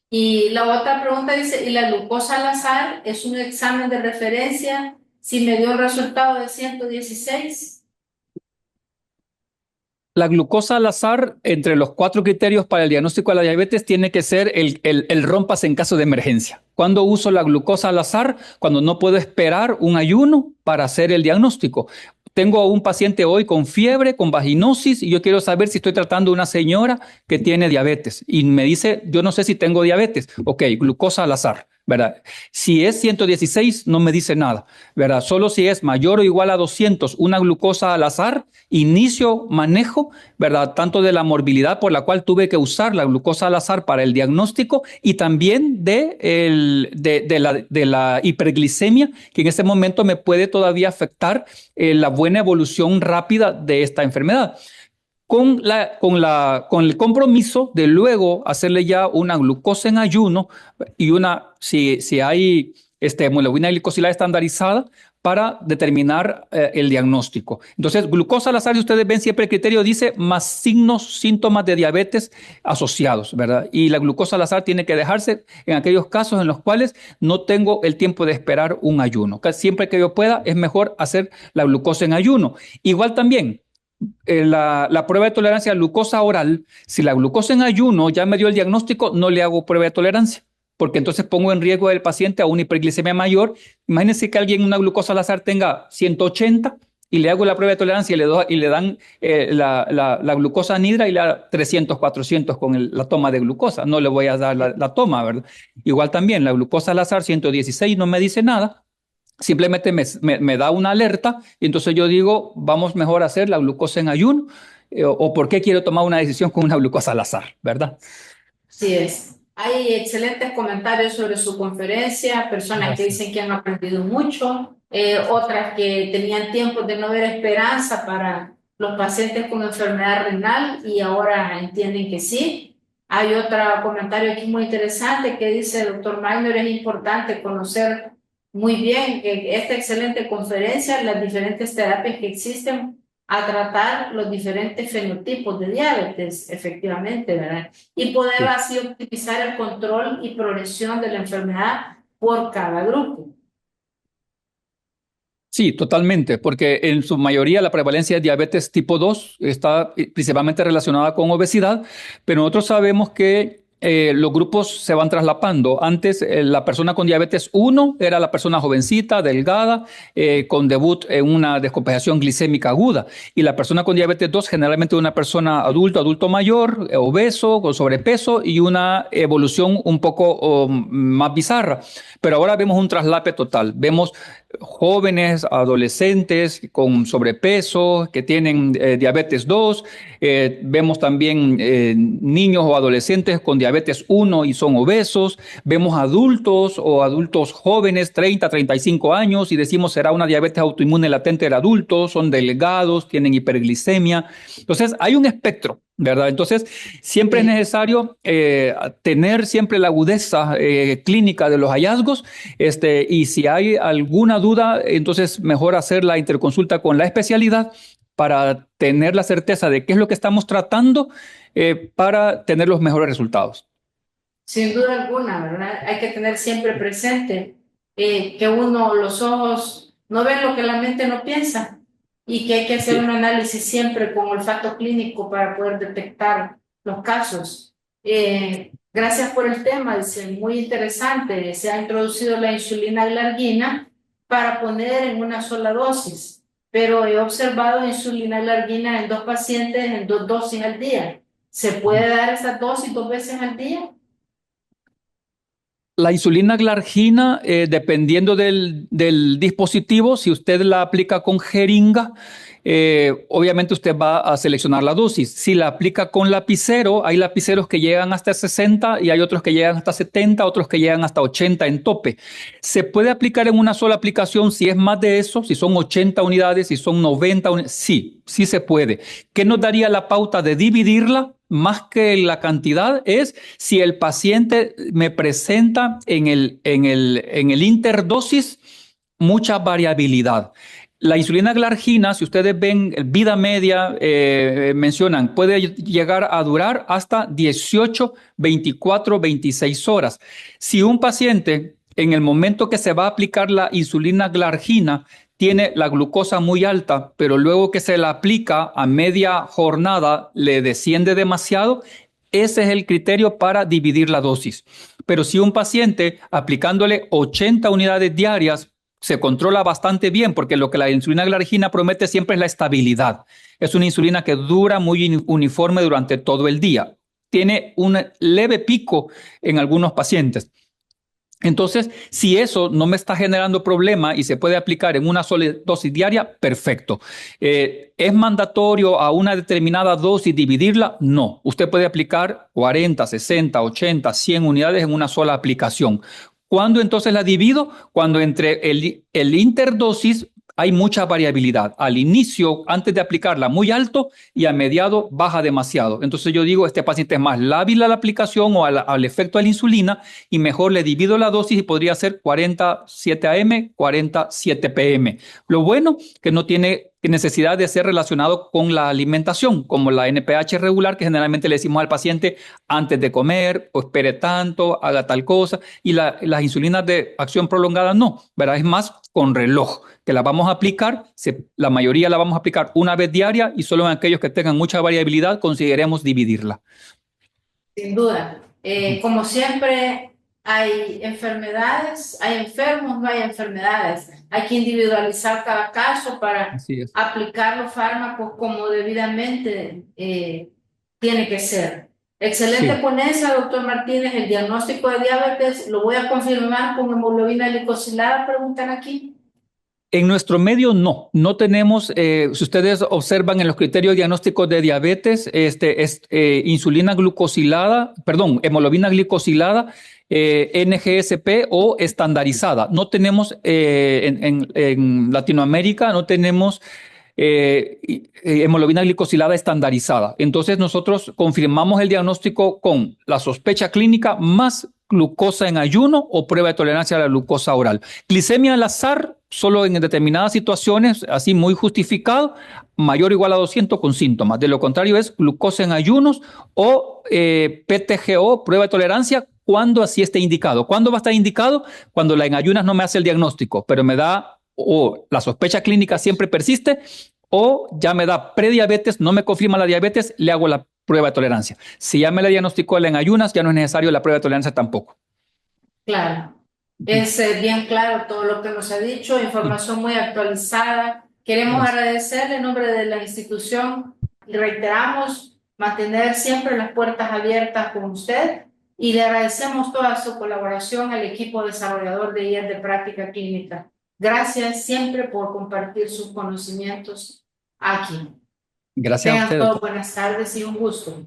Y la otra pregunta dice, ¿y la glucosa al azar es un examen de referencia si me dio un resultado de 116? La glucosa al azar, entre los 4 criterios para el diagnóstico de la diabetes, tiene que ser el rompas en caso de emergencia. ¿Cuándo uso la glucosa al azar? Cuando no puedo esperar un ayuno para hacer el diagnóstico. Tengo a un paciente hoy con fiebre, con vaginosis, y yo quiero saber si estoy tratando a una señora que tiene diabetes. Y me dice, yo no sé si tengo diabetes. Ok, glucosa al azar, ¿verdad? Si es 116, no me dice nada, ¿verdad? Solo si es mayor o igual a 200, una glucosa al azar, inicio manejo, ¿verdad? Tanto de la morbilidad por la cual tuve que usar la glucosa al azar para el diagnóstico y también de la hiperglicemia, que en este momento me puede todavía afectar la buena evolución rápida de esta enfermedad. Con el compromiso de luego hacerle ya una glucosa en ayuno y si hay hemoglobina glicosilada estandarizada para determinar el diagnóstico. Entonces, glucosa al azar, y ustedes ven siempre el criterio dice más signos, síntomas de diabetes asociados, ¿verdad? Y la glucosa al azar tiene que dejarse en aquellos casos en los cuales no tengo el tiempo de esperar un ayuno. Siempre que yo pueda, es mejor hacer la glucosa en ayuno. Igual también la prueba de tolerancia a glucosa oral, si la glucosa en ayuno ya me dio el diagnóstico, no le hago prueba de tolerancia, porque entonces pongo en riesgo del paciente a una hiperglicemia mayor. Imagínense que alguien una glucosa al azar tenga 180 y le hago la prueba de tolerancia y le dan la glucosa anhidra y le da 300, 400 con la toma de glucosa. No le voy a dar la toma, ¿verdad? Igual también la glucosa al azar 116 no me dice nada. Simplemente me da una alerta y entonces yo digo, vamos mejor a hacer la glucosa en ayuno o por qué quiero tomar una decisión con una glucosa al azar, ¿verdad? Así es. Hay excelentes comentarios sobre su conferencia, personas que Gracias. dicen que han aprendido mucho, otras que tenían tiempo de no ver esperanza para los pacientes con enfermedad renal y ahora entienden que sí. Hay otro comentario aquí muy interesante que dice, doctor Minor, es importante conocer muy bien que esta excelente conferencia, las diferentes terapias que existen a tratar los diferentes fenotipos de diabetes, efectivamente, ¿verdad? Y poder Sí. así optimizar el control y progresión de la enfermedad por cada grupo. Sí, totalmente, porque en su mayoría la prevalencia de diabetes tipo 2 está principalmente relacionada con obesidad, pero nosotros sabemos que los grupos se van traslapando. Antes, la persona con diabetes 1 era la persona jovencita, delgada, con debut en una descompensación glicémica aguda, y la persona con diabetes 2 generalmente una persona adulto mayor, obeso, con sobrepeso y una evolución un poco más bizarra. Pero ahora vemos un traslape total. Vemos jóvenes, adolescentes con sobrepeso, que tienen diabetes 2. Vemos también niños o adolescentes con diabetes 1 y son obesos. Vemos adultos o adultos jóvenes, 30, 35 años, y decimos será una diabetes autoinmune latente del adulto, son delgados, tienen hiperglicemia. Entonces, hay un espectro, ¿verdad? Entonces, siempre es Sí. necesario tener siempre la agudeza clínica de los hallazgos, y si hay alguna duda, entonces mejor hacer la interconsulta con la especialidad para tener la certeza de qué es lo que estamos tratando, para tener los mejores resultados. Sin duda alguna, ¿verdad? Hay que tener siempre presente que uno, los ojos no ven lo que la mente no piensa y que hay que hacer un Sí. análisis siempre con olfato clínico para poder detectar los casos. Gracias por el tema, dice, muy interesante. Se ha introducido la insulina glargina para poner en una sola dosis, pero he observado insulina glargina en 2 pacientes en 2 dosis al día. ¿Se puede dar esa dosis 2 veces al día? La insulina glargina, dependiendo del dispositivo, si usted la aplica con jeringa, obviamente usted va a seleccionar la dosis. Si la aplica con lapicero, hay lapiceros que llegan hasta 60 y hay otros que llegan hasta 70, otros que llegan hasta 80 en tope. Se puede aplicar en una sola aplicación si es más de eso, si son 80 unidades, si son 90 unidades. Sí, sí se puede. ¿Qué nos daría la pauta de dividirla? Más que la cantidad, es si el paciente me presenta en el interdosis mucha variabilidad. La insulina glargina, si ustedes ven vida media, mencionan, puede llegar a durar hasta 18, 24, 26 horas. Si un paciente en el momento que se va a aplicar la insulina glargina tiene la glucosa muy alta, pero luego que se la aplica a media jornada le desciende demasiado, ese es el criterio para dividir la dosis. Pero si un paciente aplicándole 80 unidades diarias se controla bastante bien, porque lo que la insulina glargina promete siempre es la estabilidad. Es una insulina que dura muy uniforme durante todo el día. Tiene un leve pico en algunos pacientes. Entonces, si eso no me está generando problema y se puede aplicar en una sola dosis diaria, perfecto. ¿Es mandatorio a una determinada dosis dividirla? No. Usted puede aplicar 40, 60, 80, 100 unidades en una sola aplicación. ¿Cuándo entonces la divido? Cuando entre el interdosis hay mucha variabilidad. Al inicio, antes de aplicarla, muy alto, y a mediado baja demasiado. Entonces yo digo, este paciente es más lábil a la aplicación o al efecto de la insulina, y mejor le divido la dosis y podría ser 47 AM, 47 PM. Lo bueno que no tiene necesidad de ser relacionado con la alimentación, como la NPH regular, que generalmente le decimos al paciente antes de comer, o espere tanto, haga tal cosa, y las insulinas de acción prolongada no, ¿verdad? Es más con reloj, que la vamos a aplicar, la mayoría la vamos a aplicar una vez diaria, y solo en aquellos que tengan mucha variabilidad consideremos dividirla. Sin duda. Como siempre, hay enfermedades, hay enfermos, no hay enfermedades. Hay que individualizar cada caso para Así es. aplicar los fármacos como debidamente tiene que ser. Excelente Sí. ponencia, doctor Martínez. El diagnóstico de diabetes lo voy a confirmar con hemoglobina glicosilada, preguntan aquí. En nuestro medio no tenemos, si ustedes observan en los criterios diagnósticos de diabetes, es insulina glucosilada, perdón, hemoglobina glicosilada, NGSP o estandarizada. No tenemos en Latinoamérica, no tenemos hemoglobina glicosilada estandarizada. Entonces nosotros confirmamos el diagnóstico con la sospecha clínica más glucosa en ayuno o prueba de tolerancia a la glucosa oral. Glicemia al azar, solo en determinadas situaciones, así muy justificado, mayor o igual a 200 con síntomas. De lo contrario es glucosa en ayunos o PTGO, prueba de tolerancia, cuando así esté indicado. ¿Cuándo va a estar indicado? Cuando la en ayunas no me hace el diagnóstico, pero me da o la sospecha clínica siempre persiste o ya me da prediabetes, no me confirma la diabetes, le hago la prueba de tolerancia. Si ya me la diagnosticó en ayunas, ya no es necesario la prueba de tolerancia tampoco. Claro, es bien claro todo lo que nos ha dicho, Sí. información muy actualizada. Queremos Gracias. agradecerle en nombre de la institución y reiteramos mantener siempre las puertas abiertas con usted y le agradecemos toda su colaboración al equipo desarrollador de guías de práctica clínica. Gracias siempre por compartir sus conocimientos aquí. Gracias a Tengan usted, todos doctor. buenas tardes y un gusto.